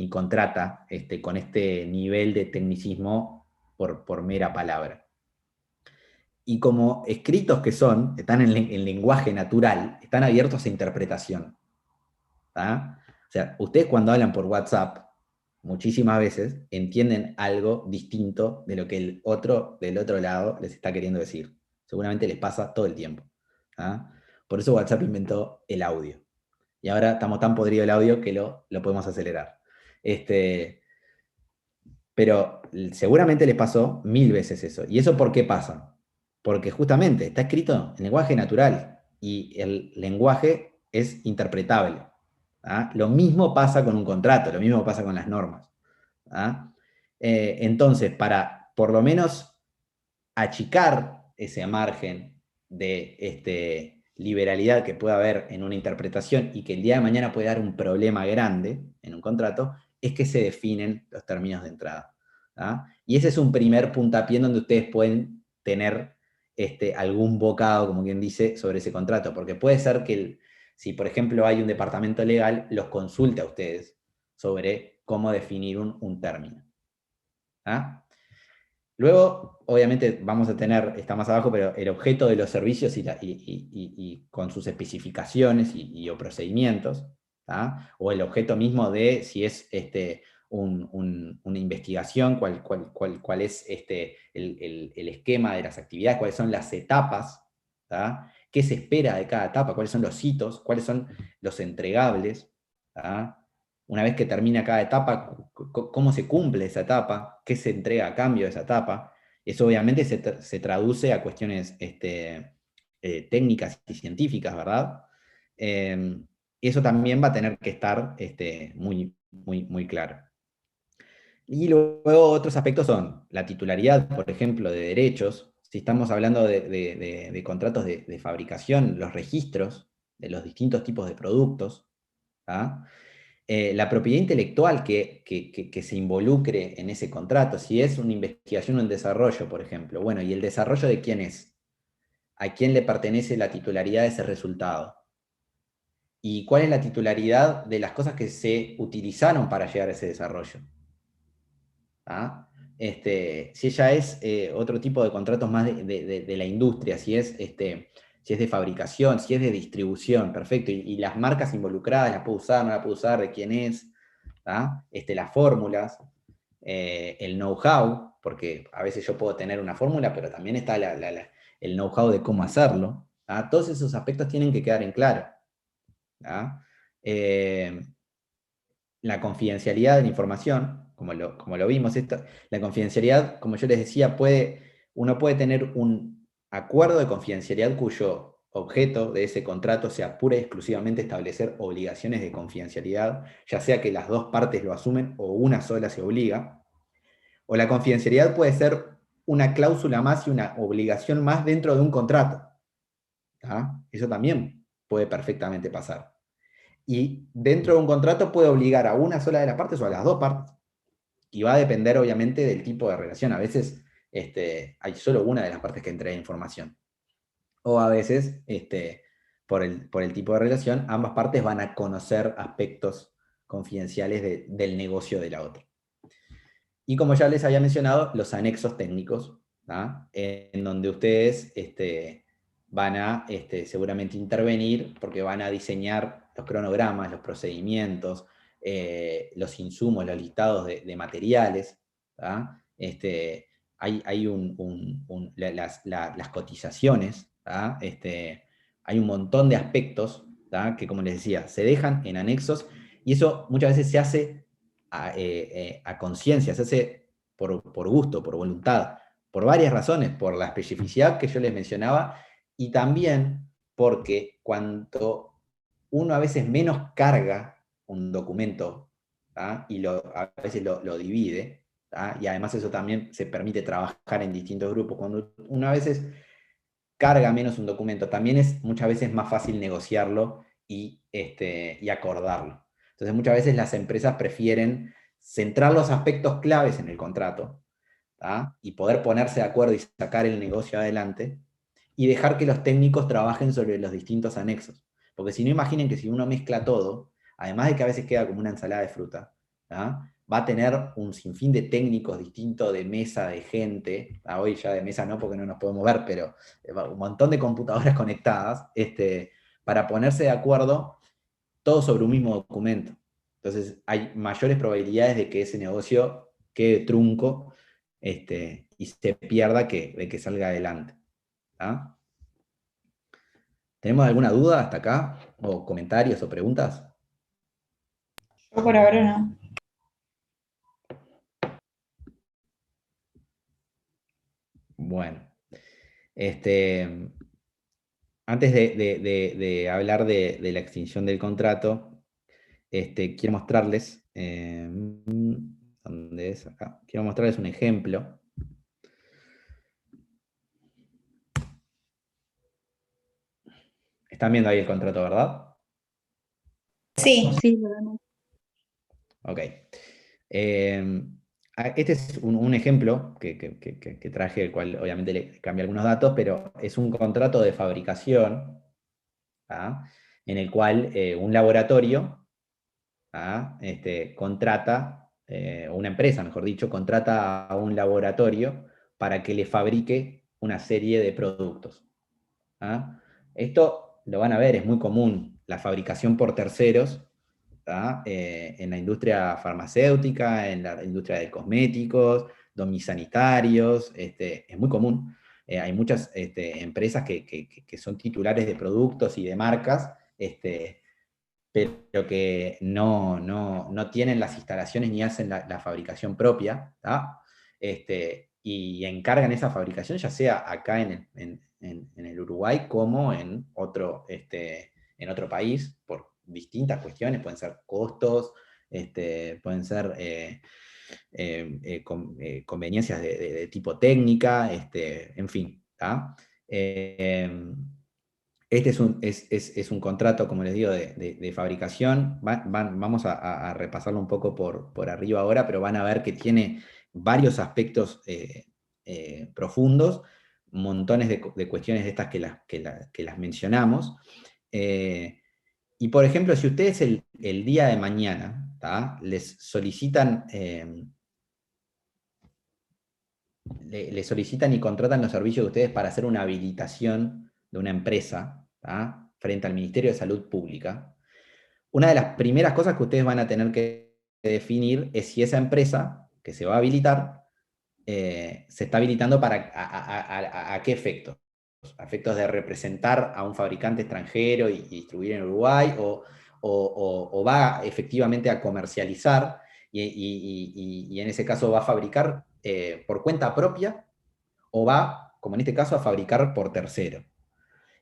contrata con este nivel de tecnicismo por mera palabra. Y como escritos que son, están en lenguaje natural, están abiertos a interpretación. ¿Tá? O sea, ustedes cuando hablan por WhatsApp, muchísimas veces entienden algo distinto de lo que el otro del otro lado les está queriendo decir. Seguramente les pasa todo el tiempo. ¿Tá? Por eso WhatsApp inventó el audio. Y ahora estamos tan podrido el audio que lo podemos acelerar. Pero seguramente les pasó 1000 veces eso. ¿Y eso por qué pasa? Porque justamente está escrito en lenguaje natural y el lenguaje es interpretable. ¿Ah? Lo mismo pasa con un contrato, lo mismo pasa con las normas. ¿Ah? Entonces, para por lo menos achicar ese margen de liberalidad que pueda haber en una interpretación y que el día de mañana puede dar un problema grande en un contrato, es que se definen los términos de entrada. ¿Ah? Y ese es un primer puntapié en donde ustedes pueden tener algún bocado, como quien dice, sobre ese contrato, porque puede ser que si por ejemplo hay un departamento legal, los consulte a ustedes sobre cómo definir un término. ¿Ah? Luego, obviamente, vamos a tener, está más abajo, pero el objeto de los servicios y con sus especificaciones o procedimientos, ¿tá? O el objeto mismo de si es una investigación, cuál es el esquema de las actividades, cuáles son las etapas, ¿tá? Qué se espera de cada etapa, cuáles son los hitos, cuáles son los entregables, ¿tá? Una vez que termina cada etapa, cómo se cumple esa etapa, qué se entrega a cambio de esa etapa. Eso obviamente se traduce a cuestiones técnicas y científicas, ¿verdad? Eso también va a tener que estar muy claro. Y luego otros aspectos son la titularidad, por ejemplo, de derechos. Si estamos hablando de contratos de fabricación, los registros de los distintos tipos de productos, ¿tá? La propiedad intelectual que se involucre en ese contrato, si es una investigación o un desarrollo, por ejemplo. Bueno, ¿y el desarrollo de quién es? ¿A quién le pertenece la titularidad de ese resultado? ¿Y cuál es la titularidad de las cosas que se utilizaron para llegar a ese desarrollo? ¿Ah? Si ya es otro tipo de contratos más de la industria, si es de fabricación, si es de distribución, perfecto, y las marcas involucradas, las puedo usar, no las puedo usar, de quién es, ¿ah? Las fórmulas, el know-how, porque a veces yo puedo tener una fórmula, pero también está el know-how de cómo hacerlo, ¿ah? Todos esos aspectos tienen que quedar en claro, ¿ah? La confidencialidad de la información, como lo vimos, la confidencialidad, como yo les decía, uno puede tener un acuerdo de confidencialidad cuyo objeto de ese contrato sea pura y exclusivamente establecer obligaciones de confidencialidad, ya sea que las dos partes lo asumen o una sola se obliga, o la confidencialidad puede ser una cláusula más y una obligación más dentro de un contrato. ¿Ah? Eso también puede perfectamente pasar. Y dentro de un contrato puede obligar a una sola de las partes o a las dos partes. Y va a depender obviamente del tipo de relación. A veces hay solo una de las partes que entrega información. O a veces, por el tipo de relación, ambas partes van a conocer aspectos confidenciales del negocio de la otra. Y como ya les había mencionado, los anexos técnicos, ¿tá? En donde ustedes van a seguramente intervenir porque van a diseñar los cronogramas, los procedimientos, los insumos, los listados de materiales, ¿tá? Hay las cotizaciones, ¿tá? Hay un montón de aspectos, ¿tá? Que, como les decía, se dejan en anexos y eso muchas veces se hace a conciencia, se hace por gusto, por voluntad, por varias razones, por la especificidad que yo les mencionaba, y también porque cuanto uno a veces menos carga un documento, ¿tá? Y a veces lo divide, ¿tá? Y además eso también se permite trabajar en distintos grupos, cuando uno a veces carga menos un documento, también es muchas veces más fácil negociarlo y acordarlo. Entonces muchas veces las empresas prefieren centrar los aspectos claves en el contrato, ¿tá? Y poder ponerse de acuerdo y sacar el negocio adelante, y dejar que los técnicos trabajen sobre los distintos anexos. Porque si no, imaginen que si uno mezcla todo, además de que a veces queda como una ensalada de fruta, ¿tá? Va a tener un sinfín de técnicos distintos, de mesa, de gente, hoy ya de mesa no porque no nos podemos ver, pero un montón de computadoras conectadas, para ponerse de acuerdo todo sobre un mismo documento. Entonces hay mayores probabilidades de que ese negocio quede trunco y se pierda de que salga adelante. ¿Ah? ¿Tenemos alguna duda hasta acá? ¿O comentarios o preguntas? Yo por ahora no. Bueno, antes de hablar de la extinción del contrato, quiero mostrarles, ¿dónde es acá? Quiero mostrarles un ejemplo. Están viendo ahí el contrato, ¿verdad? Sí. Sí, lo vemos. Ok. Este es un ejemplo que traje, el cual obviamente le cambia algunos datos, pero es un contrato de fabricación, ¿tá? En el cual un laboratorio, ¿tá? Contrata, o una empresa, mejor dicho, contrata a un laboratorio para que le fabrique una serie de productos. ¿Ah? Esto lo van a ver, es muy común, la fabricación por terceros, en la industria farmacéutica, en la industria de cosméticos, domisanitarios, es muy común. Hay muchas empresas que son titulares de productos y de marcas, pero que no tienen las instalaciones ni hacen la fabricación propia, y encargan esa fabricación, ya sea acá en el Uruguay como en otro país, por distintas cuestiones, pueden ser costos, pueden ser conveniencias de tipo técnica, en fin. Es un contrato, como les digo, de fabricación. Vamos a repasarlo un poco por arriba ahora, pero van a ver que tiene varios aspectos profundos, montones de cuestiones de estas que las mencionamos. Y por ejemplo, si ustedes el día de mañana les solicitan, le solicitan y contratan los servicios de ustedes para hacer una habilitación de una empresa frente al Ministerio de Salud Pública, una de las primeras cosas que ustedes van a tener que definir es si esa empresa que se va a habilitar se está habilitando a qué efectos. ¿A efectos de representar a un fabricante extranjero y distribuir en Uruguay? ¿O va efectivamente a comercializar y en ese caso va a fabricar por cuenta propia? ¿O va, como en este caso, a fabricar por tercero?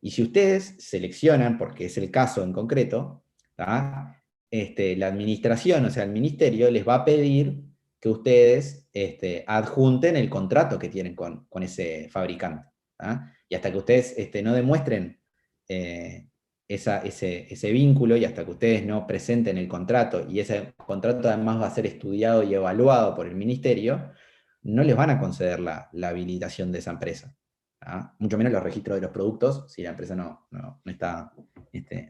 Y si ustedes seleccionan, porque es el caso en concreto, la administración, o sea, el ministerio, les va a pedir que ustedes adjunten el contrato que tienen con ese fabricante. Y hasta que ustedes no demuestren ese vínculo, y hasta que ustedes no presenten el contrato, y ese contrato además va a ser estudiado y evaluado por el ministerio, no les van a conceder la habilitación de esa empresa. Mucho menos los registros de los productos, si la empresa no está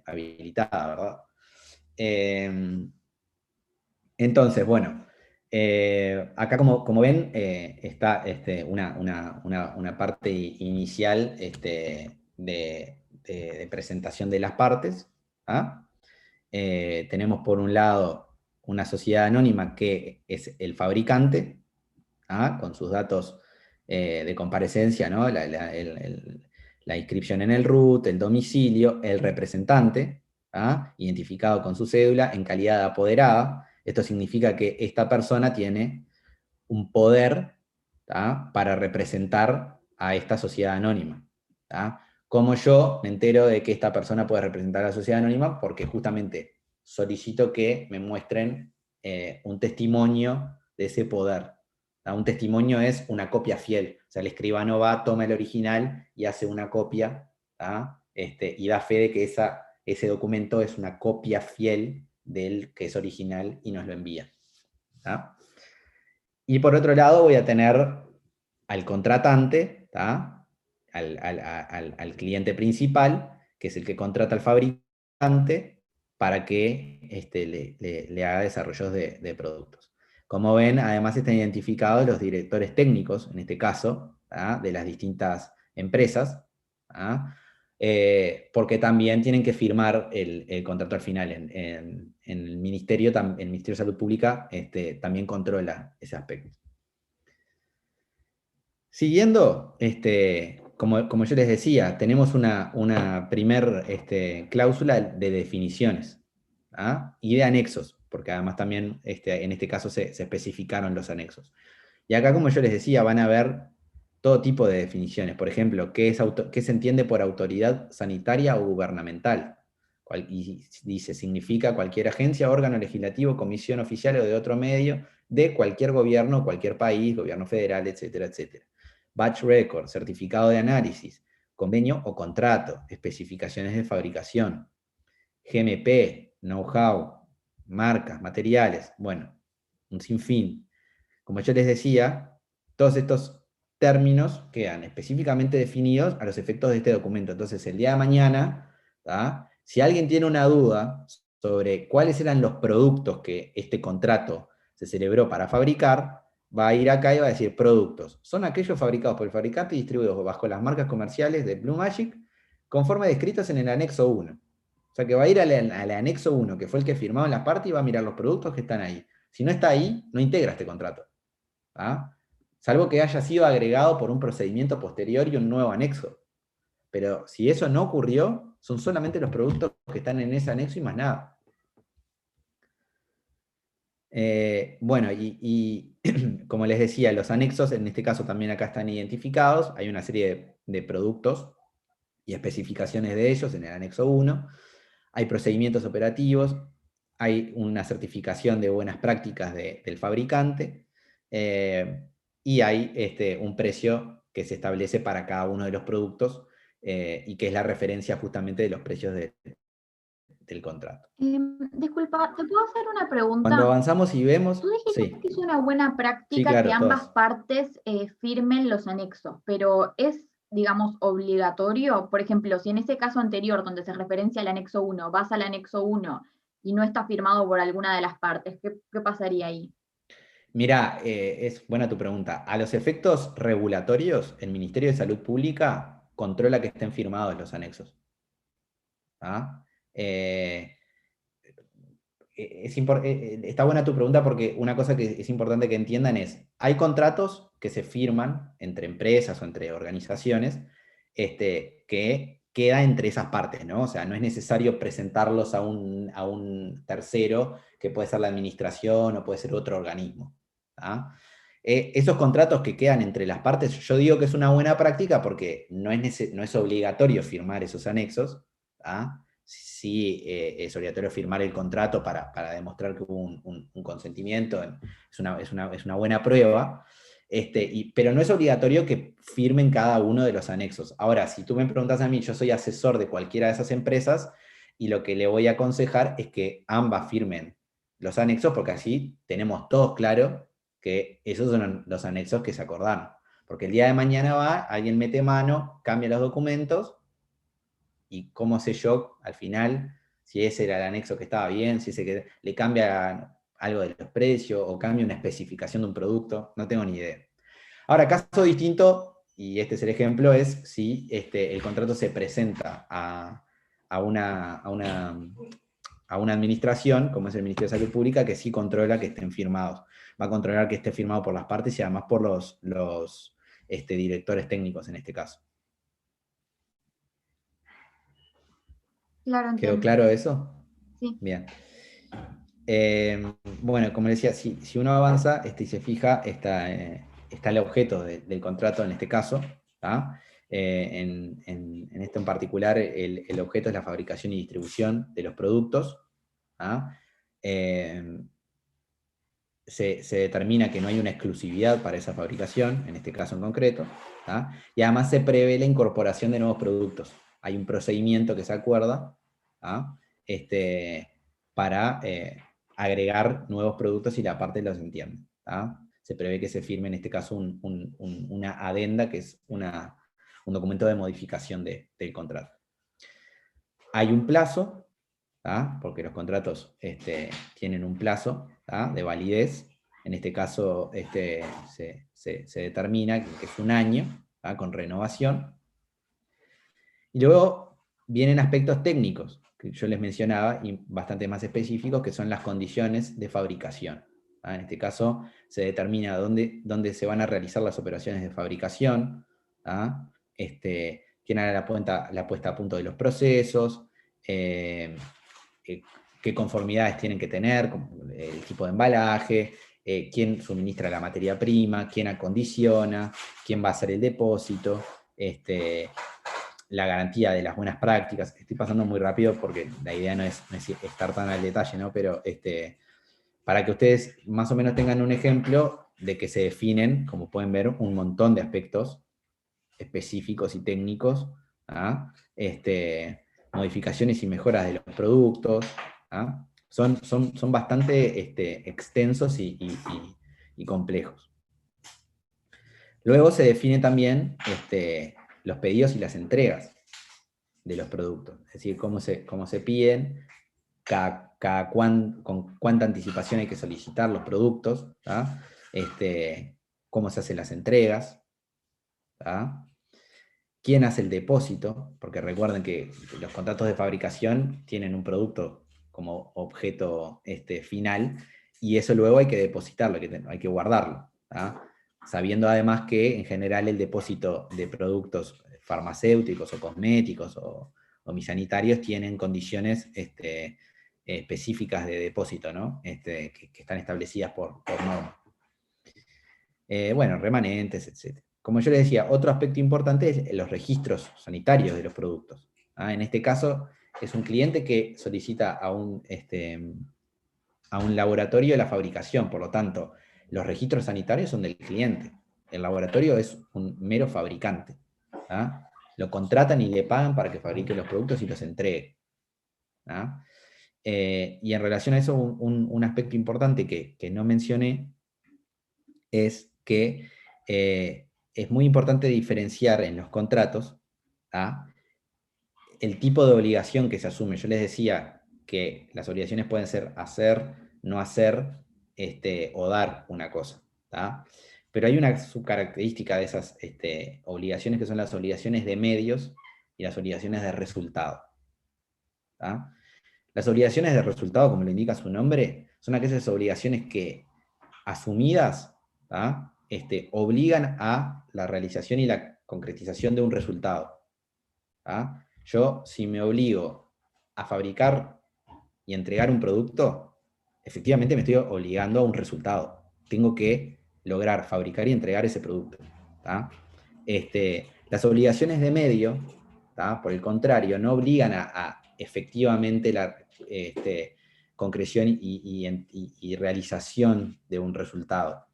habilitada, ¿verdad? Entonces, bueno, acá como ven, está una parte inicial de presentación de las partes. Tenemos por un lado una sociedad anónima que es el fabricante, con sus datos de comparecencia, ¿no? La inscripción en el RUT, el domicilio, el representante, identificado con su cédula en calidad de apoderada. Esto significa que esta persona tiene un poder para representar a esta sociedad anónima. Como yo me entero de que esta persona puede representar a la sociedad anónima? Porque justamente solicito que me muestren un testimonio de ese poder. Un testimonio es una copia fiel. O sea, el escribano va, toma el original y hace una copia, y da fe de que ese documento es una copia fiel del que es original y nos lo envía. Y por otro lado voy a tener al contratante, al cliente principal, que es el que contrata al fabricante para que le haga desarrollos de productos. Como ven, además están identificados los directores técnicos, en este caso, de las distintas empresas, porque también tienen que firmar el contrato al final. En el Ministerio de Salud Pública también controla ese aspecto. Siguiendo, como yo les decía, tenemos una primer cláusula de definiciones y de anexos, porque además también en este caso se especificaron los anexos. Y acá, como yo les decía, van a ver todo tipo de definiciones. Por ejemplo, ¿qué se entiende por autoridad sanitaria o gubernamental? Y dice, significa cualquier agencia, órgano legislativo, comisión oficial o de otro medio de cualquier gobierno, cualquier país, gobierno federal, etcétera, etcétera. Batch record, certificado de análisis, convenio o contrato, especificaciones de fabricación, GMP, know-how, marcas, materiales, bueno, un sinfín. Como yo les decía, todos estos términos quedan específicamente definidos a los efectos de este documento. Entonces, el día de mañana, si alguien tiene una duda sobre cuáles eran los productos que este contrato se celebró para fabricar, va a ir acá y va a decir productos. Son aquellos fabricados por el fabricante y distribuidos bajo las marcas comerciales de Blue Magic, conforme descritas en el anexo 1. O sea que va a ir al anexo 1, que fue el que firmaron las partes, y va a mirar los productos que están ahí. Si no está ahí, no integra este contrato. ¿Ah? Salvo que haya sido agregado por un procedimiento posterior y un nuevo anexo. Pero si eso no ocurrió, son solamente los productos que están en ese anexo y más nada. Bueno, y como les decía, los anexos, en este caso también acá están identificados, hay una serie de productos y especificaciones de ellos en el anexo 1, hay procedimientos operativos, hay una certificación de buenas prácticas del fabricante, y hay un precio que se establece para cada uno de los productos, y que es la referencia justamente de los precios del contrato. Disculpa, ¿te puedo hacer una Cuando pregunta? avanzamos y vemos, Tú dijiste sí, que es una buena sí, práctica que claro, ambas todas. partes firmen los anexos, pero ¿es, digamos, obligatorio? Por ejemplo, si en ese caso anterior, donde se referencia al anexo 1, vas al anexo 1 y no está firmado por alguna de las partes, ¿qué pasaría ahí? Mirá, es buena tu pregunta. A los efectos regulatorios, el Ministerio de Salud Pública controla que estén firmados los anexos. ¿Ah? Está buena tu pregunta, porque una cosa que es importante que entiendan es, hay contratos que se firman entre empresas o entre organizaciones, que queda entre esas partes, ¿no? O sea, no es necesario presentarlos a un tercero, que puede ser la administración o puede ser otro organismo. ¿Ah? Esos contratos que quedan entre las partes, yo digo que es una buena práctica porque no es obligatorio firmar esos anexos. ¿Ah? Sí, es obligatorio firmar el contrato para demostrar que hubo un consentimiento, es una buena prueba, pero no es obligatorio que firmen cada uno de los anexos. Ahora, si tú me preguntas a mí, yo soy asesor de cualquiera de esas empresas, y lo que le voy a aconsejar es que ambas firmen los anexos, porque así tenemos todos claro que esos son los anexos que se acordaron. Porque el día de mañana alguien mete mano, cambia los documentos, y cómo sé yo, al final, si ese era el anexo que estaba bien, si ese que le cambia algo de los precios, o cambia una especificación de un producto, no tengo ni idea. Ahora, caso distinto, y este es el ejemplo, es si el contrato se presenta a una administración, como es el Ministerio de Salud Pública, que sí controla que estén firmados. Va a controlar que esté firmado por las partes y además por los directores técnicos en este caso. Claro, ¿Quedó entiendo. claro eso? Sí. Bien. Bueno, como decía, si uno avanza y se fija, está el objeto del contrato en este caso. En esto en particular, el objeto es la fabricación y distribución de los productos. Se determina que no hay una exclusividad para esa fabricación, en este caso en concreto, y además se prevé la incorporación de nuevos productos. Hay un procedimiento que se acuerda para agregar nuevos productos, y la parte los entiende. Se prevé que se firme en este caso una adenda, que es un documento de modificación del contrato. Hay un plazo, porque los contratos tienen un plazo de validez. En este caso se determina que es un año, con renovación. Y luego vienen aspectos técnicos, que yo les mencionaba, y bastante más específicos, que son las condiciones de fabricación. En este caso se determina dónde se van a realizar las operaciones de fabricación, quién hará la puesta a punto de los procesos, qué conformidades tienen que tener, el tipo de embalaje, quién suministra la materia prima, quién acondiciona, quién va a hacer el depósito, la garantía de las buenas prácticas. Estoy pasando muy rápido porque la idea no es estar tan al detalle, ¿no? Pero para que ustedes más o menos tengan un ejemplo de que se definen, como pueden ver, un montón de aspectos específicos y técnicos, modificaciones y mejoras de los productos. Son bastante extensos y complejos. Luego se definen también los pedidos y las entregas de los productos, es decir, cómo se piden, con cuánta anticipación hay que solicitar los productos, cómo se hacen las entregas. quién hace el depósito, porque recuerden que los contratos de fabricación tienen un producto como objeto final, y eso luego hay que depositarlo, hay que guardarlo, ¿tá? Sabiendo además que en general el depósito de productos farmacéuticos o cosméticos o sanitarios tienen condiciones específicas de depósito, ¿no? Que están establecidas por norma. Bueno, remanentes, etc. Como yo les decía, otro aspecto importante es los registros sanitarios de los productos. En este caso, es un cliente que solicita a un laboratorio la fabricación, por lo tanto, los registros sanitarios son del cliente. El laboratorio es un mero fabricante. Lo contratan y le pagan para que fabrique los productos y los entregue. Y en relación a eso, un aspecto importante que no mencioné es que es muy importante diferenciar en los contratos el tipo de obligación que se asume. Yo les decía que las obligaciones pueden ser hacer, no hacer, o dar una cosa. Pero hay una subcaracterística de esas obligaciones, que son las obligaciones de medios y las obligaciones de resultado. Las obligaciones de resultado, como le indica su nombre, son aquellas obligaciones que, asumidas, obligan a la realización y la concretización de un resultado. Yo, si me obligo a fabricar y entregar un producto, efectivamente me estoy obligando a un resultado. Tengo que lograr fabricar y entregar ese producto. Las obligaciones de medio, por el contrario, no obligan a efectivamente la concreción y realización de un resultado.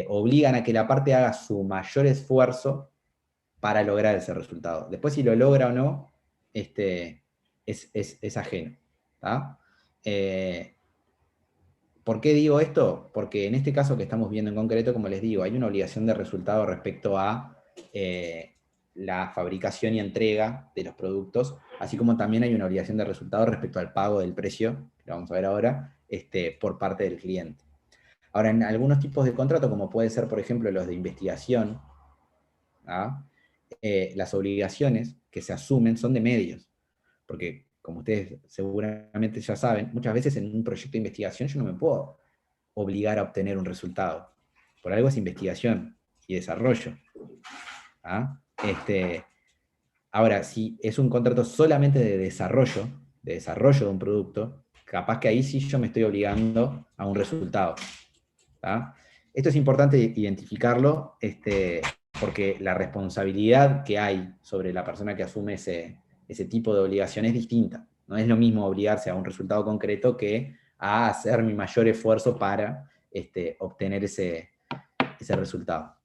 Obligan a que la parte haga su mayor esfuerzo para lograr ese resultado. Después, si lo logra o no, es ajeno. ¿Por qué digo esto? Porque en este caso que estamos viendo en concreto, como les digo, hay una obligación de resultado respecto a la fabricación y entrega de los productos, así como también hay una obligación de resultado respecto al pago del precio, que lo vamos a ver ahora, por parte del cliente. Ahora, en algunos tipos de contrato, como puede ser, por ejemplo, los de investigación, las obligaciones que se asumen son de medios, porque, como ustedes seguramente ya saben, muchas veces en un proyecto de investigación yo no me puedo obligar a obtener un resultado. Por algo es investigación y desarrollo. Ahora, si es un contrato solamente de desarrollo de un producto, capaz que ahí sí yo me estoy obligando a un resultado. Esto es importante identificarlo, porque la responsabilidad que hay sobre la persona que asume ese tipo de obligación es distinta. No es lo mismo obligarse a un resultado concreto que a hacer mi mayor esfuerzo para obtener ese resultado.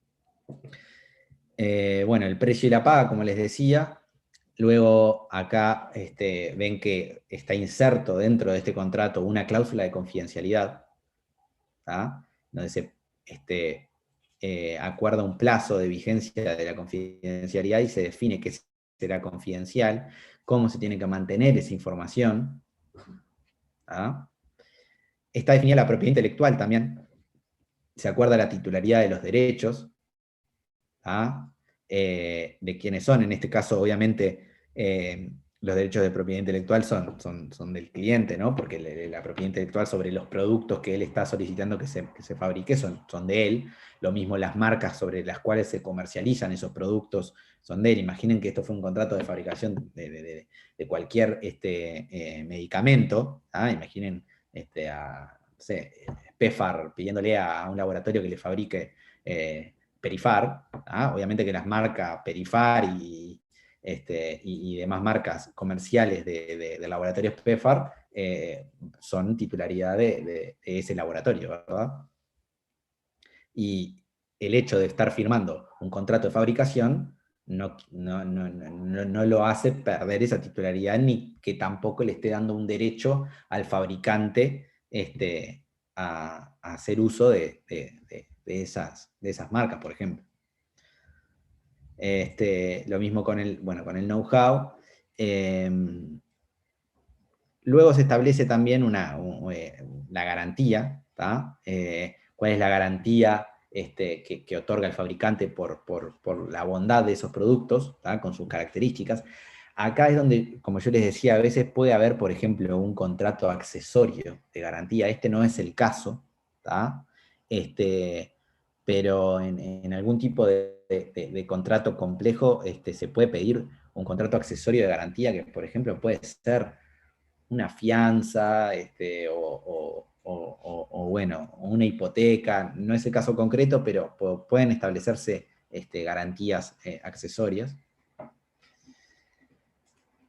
Bueno, el precio y la paga, como les decía. Luego acá ven que está inserto dentro de este contrato una cláusula de confidencialidad, donde se acuerda un plazo de vigencia de la confidencialidad y se define qué será confidencial, cómo se tiene que mantener esa información. Está definida la propiedad intelectual también. Se acuerda la titularidad de los derechos, de quiénes son. En este caso, obviamente, los derechos de propiedad intelectual son del cliente, ¿no? Porque la propiedad intelectual sobre los productos que él está solicitando que se fabrique son de él. Lo mismo las marcas sobre las cuales se comercializan esos productos son de él. Imaginen que esto fue un contrato de fabricación de cualquier medicamento. Imaginen no sé, PEFAR pidiéndole a un laboratorio que le fabrique Perifar. Obviamente que las marcas Perifar y demás marcas comerciales de laboratorios PEFAR son titularidad de ese laboratorio, ¿verdad? Y el hecho de estar firmando un contrato de fabricación no lo hace perder esa titularidad, ni que tampoco le esté dando un derecho al fabricante a hacer uso de esas marcas, por ejemplo. Lo mismo con el know-how. Luego se establece también la garantía. ¿Cuál es la garantía que otorga el fabricante por la bondad de esos productos, ¿tá? Con sus características. Acá es donde, como yo les decía, a veces puede haber, por ejemplo, un contrato accesorio de garantía. Este no es el caso, ¿tá? Pero en algún tipo de contrato complejo se puede pedir un contrato accesorio de garantía que, por ejemplo, puede ser una fianza, o bueno, una hipoteca. No es el caso concreto, pero pueden establecerse garantías accesorias.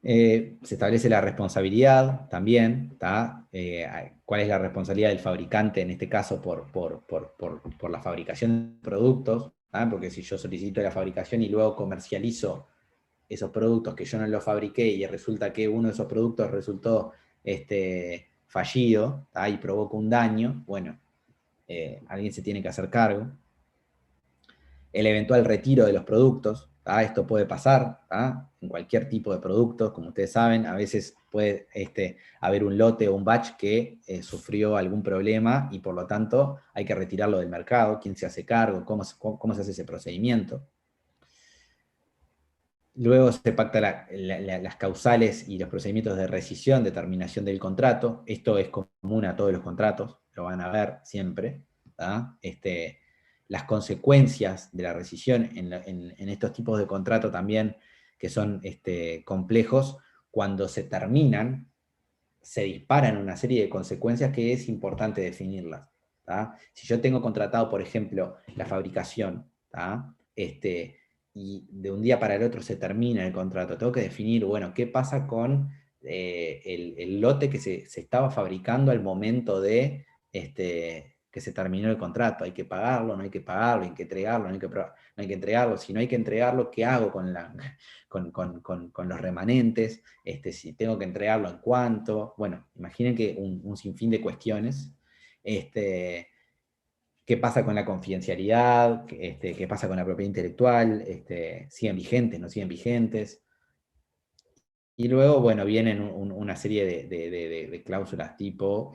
Se establece la responsabilidad también, ¿tá? ¿Cuál es la responsabilidad del fabricante, en este caso, por la fabricación de productos? ¿Tá? Porque si yo solicito la fabricación y luego comercializo esos productos que yo no los fabriqué y resulta que uno de esos productos resultó fallido, ¿tá? Y provoca un daño, bueno, alguien se tiene que hacer cargo. El eventual retiro de los productos, ¿tá? Esto puede pasar, ¿tá? En cualquier tipo de productos, como ustedes saben, a veces puede haber un lote o un batch que sufrió algún problema y por lo tanto hay que retirarlo del mercado. ¿Quién se hace cargo? ¿Cómo se hace ese procedimiento? Luego se pacta las causales y los procedimientos de rescisión, de terminación del contrato. Esto es común a todos los contratos, lo van a ver siempre, ¿tá? Las consecuencias de la rescisión en estos tipos de contrato también, que son complejos, cuando se terminan, se disparan una serie de consecuencias que es importante definirlas, ¿tá? Si yo tengo contratado, por ejemplo, la fabricación, ¿tá? Y de un día para el otro se termina el contrato, tengo que definir, bueno, qué pasa con el lote que se estaba fabricando al momento de que se terminó el contrato. Hay que pagarlo, no hay que pagarlo, hay que entregarlo, no hay que entregarlo. Si no hay que entregarlo, ¿qué hago con los remanentes? Si tengo que entregarlo, ¿en cuánto? Bueno, imaginen que un sinfín de cuestiones. ¿Qué pasa con la confidencialidad? ¿Qué pasa con la propiedad intelectual? ¿Siguen vigentes? ¿No siguen vigentes? Y luego, bueno, vienen una serie de cláusulas tipo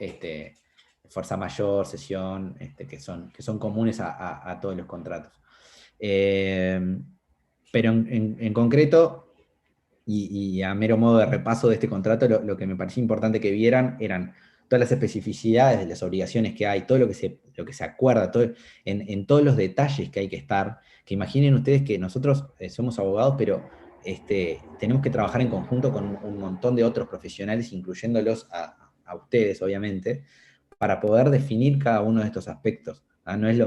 fuerza mayor, cesión, que son comunes a todos los contratos. Pero en concreto, y a mero modo de repaso de este contrato, lo que me parecía importante que vieran eran todas las especificidades de las obligaciones que hay, todo lo que se acuerda, en todos los detalles que hay que estar, que imaginen ustedes que nosotros somos abogados, pero tenemos que trabajar en conjunto con un montón de otros profesionales, incluyéndolos a ustedes, obviamente, para poder definir cada uno de estos aspectos. ¿Ah? No es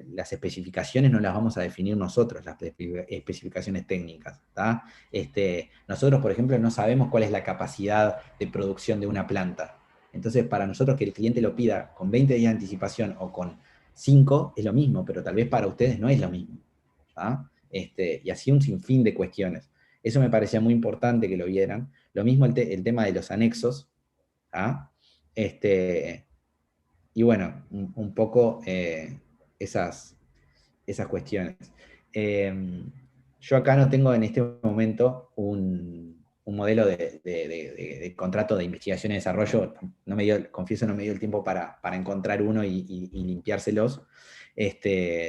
las especificaciones no las vamos a definir nosotros, las especificaciones técnicas. ¿Tá? Nosotros, por ejemplo, no sabemos cuál es la capacidad de producción de una planta. Entonces, para nosotros que el cliente lo pida con 20 días de anticipación o con 5, es lo mismo, pero tal vez para ustedes no es lo mismo. ¿Tá? Y así un sinfín de cuestiones. Eso me parecía muy importante que lo vieran. Lo mismo el tema de los anexos. ¿Ah? Y bueno, un poco esas cuestiones. Yo acá no tengo en este momento un modelo de contrato de investigación y desarrollo. Confieso, no me dio el tiempo para encontrar uno y limpiárselos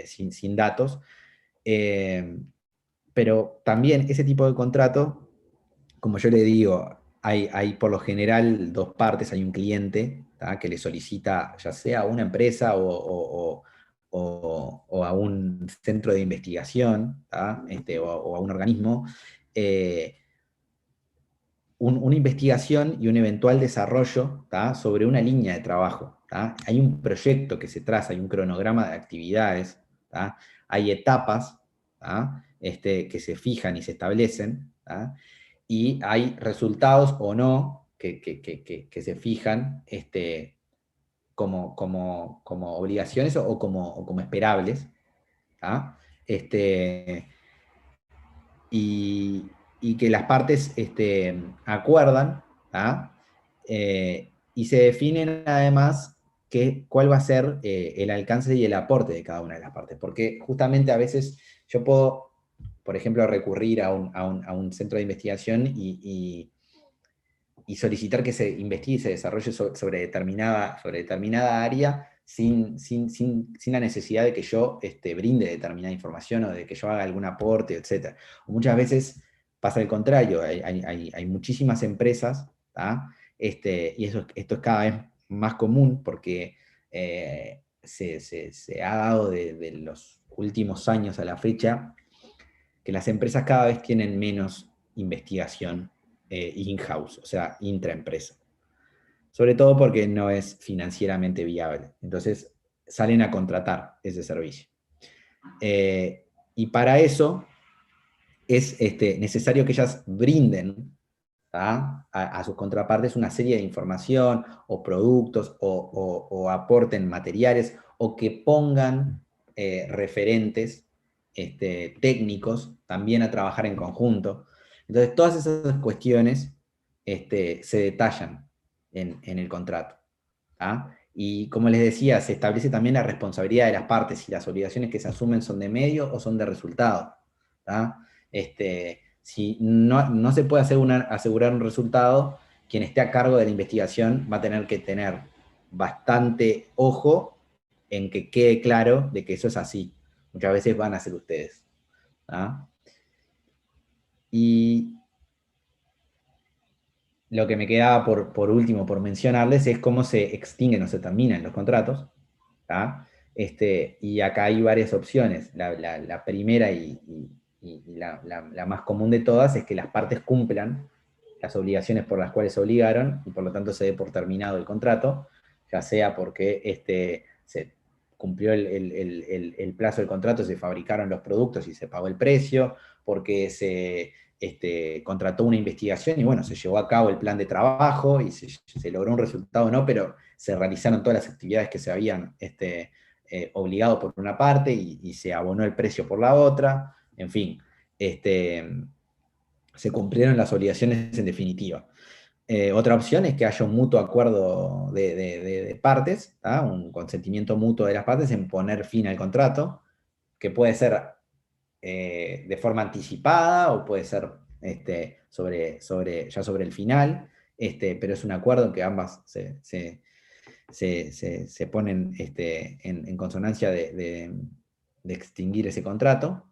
sin datos. Pero también ese tipo de contrato, como yo le digo, hay por lo general dos partes. Hay un cliente, ¿tá? Que le solicita ya sea a una empresa o a un centro de investigación, ¿tá? O a un organismo, una investigación y un eventual desarrollo, ¿tá? Sobre una línea de trabajo. ¿Tá? Hay un proyecto que se traza, hay un cronograma de actividades, ¿tá? Hay etapas, ¿tá? Que se fijan y se establecen, ¿tá? Y hay resultados o no que se fijan como obligaciones o como esperables. ¿Tá? Y que las partes acuerdan, ¿tá? Y se definen además cuál va a ser el alcance y el aporte de cada una de las partes, porque justamente a veces yo puedo, por ejemplo, recurrir a un centro de investigación y solicitar que se investigue y se desarrolle sobre determinada área sin la necesidad de que yo brinde determinada información o de que yo haga algún aporte, etc. O muchas veces pasa el contrario, hay muchísimas empresas, ¿tá? Y esto es cada vez más común porque se ha dado de los últimos años a la fecha que las empresas cada vez tienen menos investigación in-house, o sea, intraempresa. Sobre todo porque no es financieramente viable. Entonces salen a contratar ese servicio. Y para eso es necesario que ellas brinden a sus contrapartes una serie de información o productos o aporten materiales o que pongan referentes técnicos también a trabajar en conjunto. Entonces todas esas cuestiones se detallan en el contrato. Y como les decía, se establece también la responsabilidad de las partes, si las obligaciones que se asumen son de medio o son de resultado. Si no se puede asegurar un resultado, quien esté a cargo de la investigación va a tener que tener bastante ojo en que quede claro de que eso es así. Muchas veces van a ser ustedes. Y lo que me quedaba por último por mencionarles es cómo se extinguen o se terminan los contratos. Y acá hay varias opciones. La primera y la más común de todas es que las partes cumplan las obligaciones por las cuales se obligaron y por lo tanto se dé por terminado el contrato, ya sea porque se cumplió el plazo del contrato, se fabricaron los productos y se pagó el precio, porque se contrató una investigación y bueno, se llevó a cabo el plan de trabajo y se logró un resultado o no, pero se realizaron todas las actividades que se habían obligado por una parte y se abonó el precio por la otra, en fin, se cumplieron las obligaciones en definitiva. Otra opción es que haya un mutuo acuerdo de partes, un consentimiento mutuo de las partes en poner fin al contrato, que puede ser de forma anticipada o puede ser ya sobre el final, pero es un acuerdo en que ambas se ponen en consonancia de extinguir ese contrato.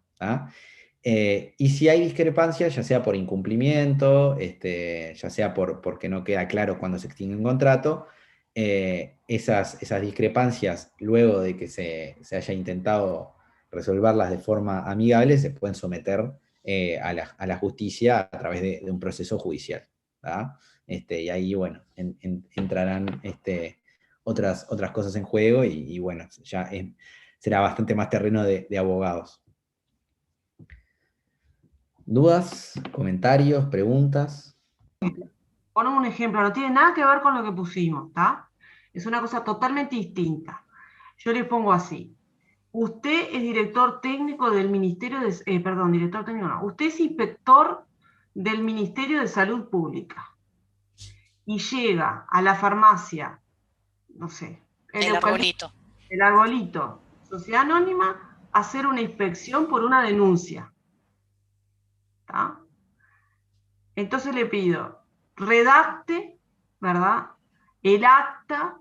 Y si hay discrepancias, ya sea por incumplimiento, ya sea porque no queda claro cuándo se extingue un contrato, esas discrepancias, luego de que se haya intentado resolverlas de forma amigable, se pueden someter a la justicia a través de un proceso judicial. Y ahí, bueno, entrarán otras cosas en juego y bueno, ya será bastante más terreno de abogados. ¿Dudas, comentarios, preguntas? Ponemos un ejemplo, no tiene nada que ver con lo que pusimos, ¿está? Es una cosa totalmente distinta. Yo les pongo así. Usted es director técnico del Ministerio de... perdón, director técnico no. Usted es inspector del Ministerio de Salud Pública. Y llega a la farmacia, no sé... El arbolito. El arbolito, Sociedad Anónima, a hacer una inspección por una denuncia. ¿Está? Entonces le pido, redacte, ¿verdad?, el acta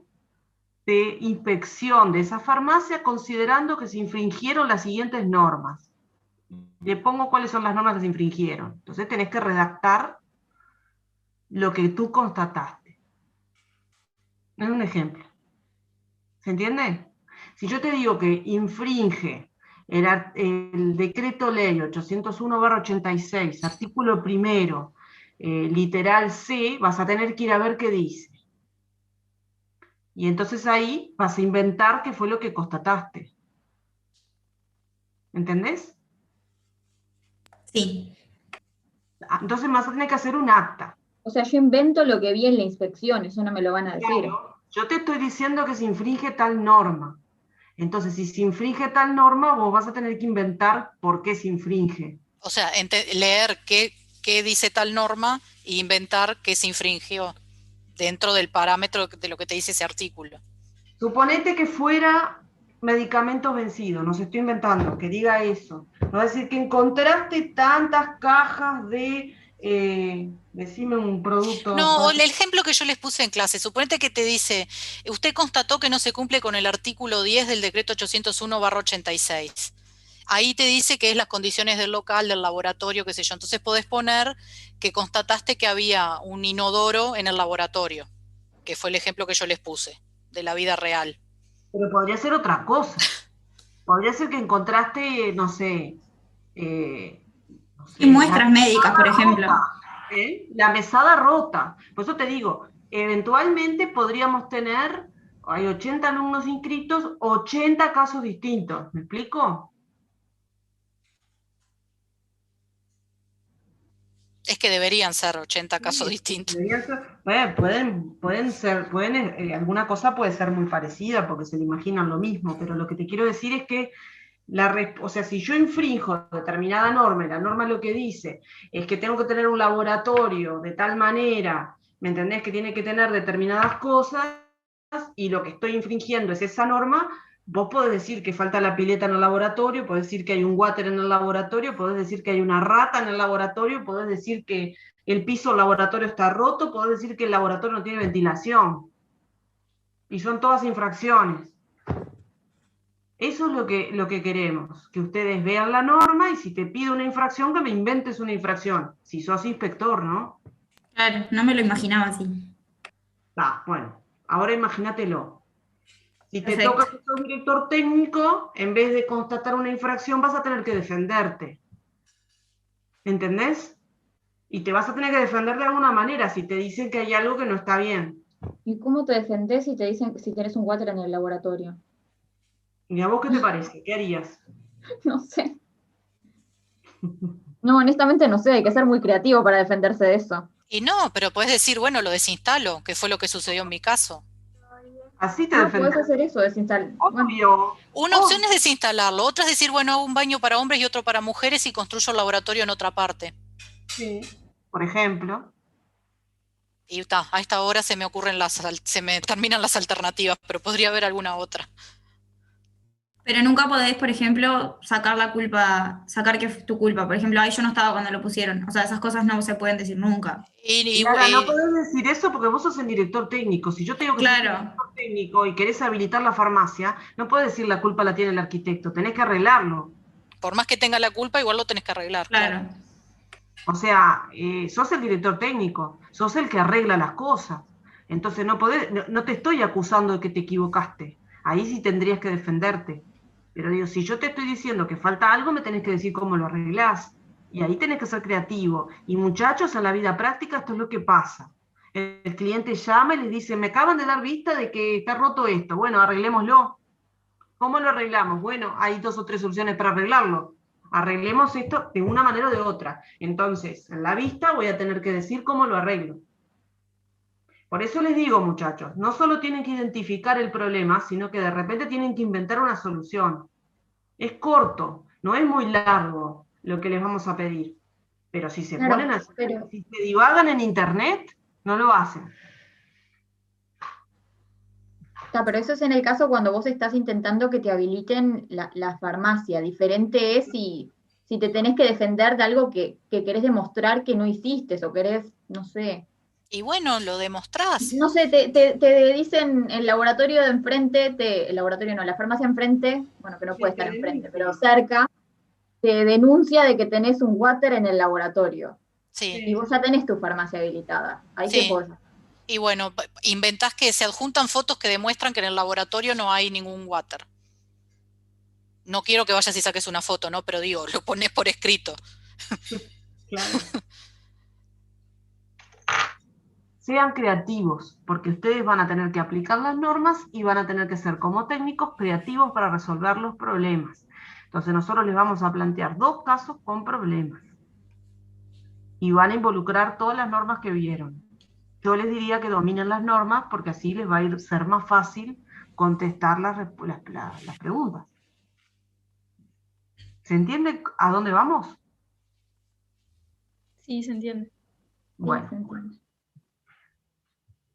de inspección de esa farmacia considerando que se infringieron las siguientes normas. Le pongo cuáles son las normas que se infringieron. Entonces tenés que redactar lo que tú constataste. Es un ejemplo. ¿Se entiende? Si yo te digo que infringe el decreto ley 801/86, artículo primero, literal C, vas a tener que ir a ver qué dice. Y entonces ahí vas a inventar qué fue lo que constataste. ¿Entendés? Sí. Entonces vas a tener que hacer un acta. O sea, yo invento lo que vi en la inspección, eso no me lo van a decir. Claro, yo te estoy diciendo que se infringe tal norma. Entonces, si se infringe tal norma, vos vas a tener que inventar por qué se infringe. O sea, leer qué dice tal norma e inventar qué se infringió dentro del parámetro de lo que te dice ese artículo. Suponete que fuera medicamentos vencidos, no se estoy inventando, que diga eso. No va a decir que encontraste tantas cajas de decime un producto. No, el ejemplo que yo les puse en clase, suponete que te dice, usted constató que no se cumple con el artículo 10 del decreto 801/86. Ahí te dice que es las condiciones del local, del laboratorio, qué sé yo. Entonces podés poner que constataste que había un inodoro en el laboratorio, que fue el ejemplo que yo les puse, de la vida real. Pero podría ser otra cosa. Podría ser que encontraste, no sé, no Y sé, muestras médicas, por ejemplo. la mesada rota. Por eso te digo, eventualmente podríamos tener, hay 80 alumnos inscritos, 80 casos distintos. ¿Me explico? Es que deberían ser 80 casos distintos. Alguna cosa puede ser muy parecida porque se le imaginan lo mismo, pero lo que te quiero decir es que o sea, si yo infrinjo determinada norma, y la norma lo que dice es que tengo que tener un laboratorio de tal manera, ¿me entendés? Que tiene que tener determinadas cosas, y lo que estoy infringiendo es esa norma, vos podés decir que falta la pileta en el laboratorio, podés decir que hay un water en el laboratorio, podés decir que hay una rata en el laboratorio, podés decir que el piso del laboratorio está roto, podés decir que el laboratorio no tiene ventilación. Y son todas infracciones. Eso es lo que queremos, que ustedes vean la norma y si te pido una infracción, que me inventes una infracción. Si sos inspector, ¿no? Claro, no me lo imaginaba así. Bueno, ahora imagínatelo. Si te Perfecto. toca que sos director técnico, en vez de constatar una infracción, vas a tener que defenderte. ¿Entendés? Y te vas a tener que defender de alguna manera si te dicen que hay algo que no está bien. ¿Y cómo te defendés si te dicen si tenés un water en el laboratorio? ¿Y a vos qué te parece? ¿Qué harías? No sé. No, honestamente no sé, hay que ser muy creativo para defenderse de eso. Y no, pero podés decir, bueno, lo desinstalo, que fue lo que sucedió en mi caso. Así te Ah, defendés. podés hacer eso, desinstalar. Bueno, Obvio. Una opción es desinstalarlo, otra es decir, bueno, hago un baño para hombres y otro para mujeres y construyo el laboratorio en otra parte. Sí. Por ejemplo. Y a esta hora se se me terminan las alternativas, pero podría haber alguna otra. Pero nunca podés, por ejemplo, sacar la culpa, sacar que es tu culpa. Por ejemplo, ahí yo no estaba cuando lo pusieron. O sea, esas cosas no se pueden decir nunca. Y, Lara, no podés decir eso porque vos sos el director técnico. Si yo te digo que sos el Claro, director técnico y querés habilitar la farmacia, no podés decir la culpa la tiene el arquitecto, tenés que arreglarlo. por más que tenga la culpa, igual lo tenés que arreglar. claro. O sea, sos el director técnico, sos el que arregla las cosas. Entonces no te estoy acusando de que te equivocaste. Ahí sí tendrías que defenderte. Pero digo, si yo te estoy diciendo que falta algo, me tenés que decir cómo lo arreglás. Y ahí tenés que ser creativo. Y muchachos, en la vida práctica esto es lo que pasa. El cliente llama y les dice, me acaban de dar vista de que está roto esto. Bueno, arreglémoslo. ¿Cómo lo arreglamos? Bueno, hay 2 o 3 soluciones para arreglarlo. Arreglemos esto de una manera o de otra. Entonces, en la vista voy a tener que decir cómo lo arreglo. Por eso les digo, muchachos, no solo tienen que identificar el problema, sino que de repente tienen que inventar una solución. Es corto, no es muy largo lo que les vamos a pedir. Pero si se ponen a si se divagan en internet, no lo hacen. Pero eso es en el caso cuando vos estás intentando que te habiliten la farmacia. Diferente es si te tenés que defender de algo que querés demostrar que no hiciste o querés, no sé. Y bueno, lo demostrás. No sé, te dicen el laboratorio de enfrente, el laboratorio no, la farmacia enfrente, bueno, que no puede estar enfrente, pero cerca, te denuncia de que tenés un water en el laboratorio. Sí. Y vos ya tenés tu farmacia habilitada. Ahí Sí. qué podés hacer. Y bueno, inventás que se adjuntan fotos que demuestran que en el laboratorio no hay ningún water. No quiero que vayas y saques una foto, ¿no? Pero digo, lo pones por escrito. Claro. Sean creativos, porque ustedes van a tener que aplicar las normas y van a tener que ser como técnicos creativos para resolver los problemas. Entonces nosotros les vamos a plantear 2 casos con problemas. Y van a involucrar todas las normas que vieron. Yo les diría que dominen las normas porque así les va a ser más fácil contestar las preguntas. ¿Se entiende a dónde vamos? Sí, se entiende. Bueno,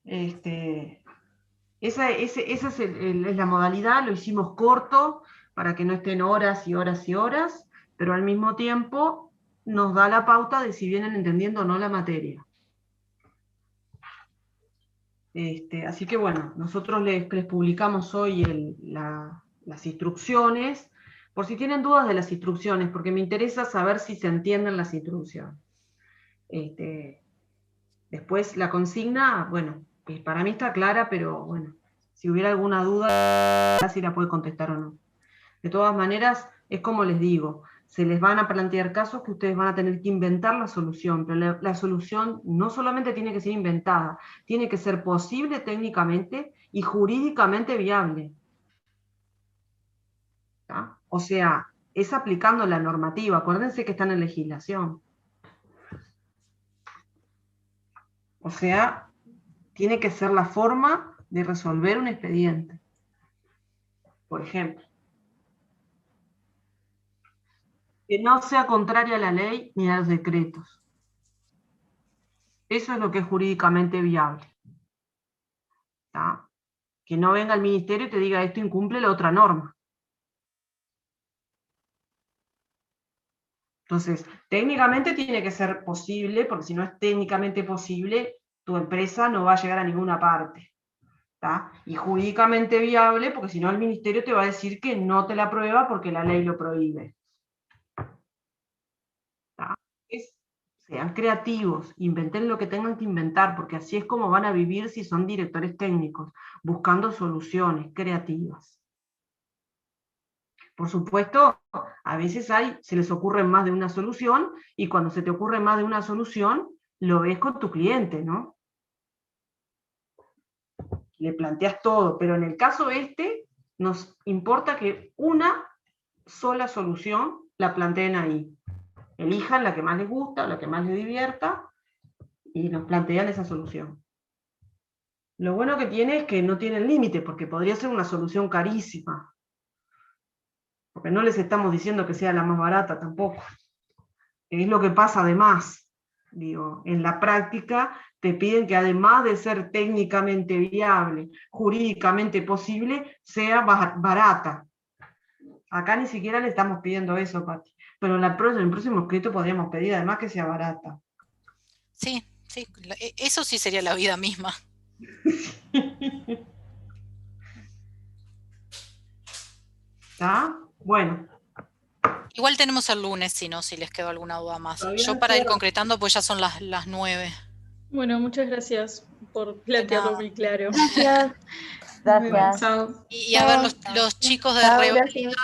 esa es la modalidad, lo hicimos corto para que no estén horas y horas y horas, pero al mismo tiempo nos da la pauta de si vienen entendiendo o no la materia. Así que bueno, nosotros les publicamos hoy las instrucciones, por si tienen dudas de las instrucciones, porque me interesa saber si se entienden las instrucciones. Después la consigna, bueno, para mí está clara, pero bueno, si hubiera alguna duda, si la puede contestar o no. De todas maneras, es como les digo, se les van a plantear casos que ustedes van a tener que inventar la solución, pero la solución no solamente tiene que ser inventada, tiene que ser posible técnicamente y jurídicamente viable. ¿Tá? O sea, es aplicando la normativa, acuérdense que están en legislación. O sea, tiene que ser la forma de resolver un expediente. Por ejemplo, que no sea contraria a la ley ni a los decretos. Eso es lo que es jurídicamente viable. ¿Tá? Que no venga el ministerio y te diga esto incumple la otra norma. Entonces, técnicamente tiene que ser posible, porque si no es técnicamente posible, tu empresa no va a llegar a ninguna parte. ¿Tá? Y jurídicamente viable, porque si no el ministerio te va a decir que no te la aprueba porque la ley lo prohíbe. ¿Tá? Sean creativos, inventen lo que tengan que inventar, porque así es como van a vivir si son directores técnicos, buscando soluciones creativas. Por supuesto, a veces se les ocurre más de una solución, y cuando se te ocurre más de una solución, lo ves con tu cliente, ¿no? Le planteas todo, pero en el caso nos importa que una sola solución la planteen ahí. Elijan la que más les gusta, la que más les divierta, y nos plantean esa solución. Lo bueno que tiene es que no tienen límite, porque podría ser una solución carísima. Porque no les estamos diciendo que sea la más barata tampoco. Es lo que pasa además. Digo, en la práctica te piden que además de ser técnicamente viable, jurídicamente posible, sea barata. Acá ni siquiera le estamos pidiendo eso, Pati. Pero en el próximo escrito podríamos pedir además que sea barata. Sí, sí, eso sí sería la vida misma. ¿Está? Bueno. Igual tenemos el lunes, si no, si les quedó alguna duda más. Yo para ir concretando, pues ya son las 9. Bueno, muchas gracias por plantearlo muy claro. Gracias. Bueno, Gracias. chao. Y a ver, los chicos de Chao, Reo gracias.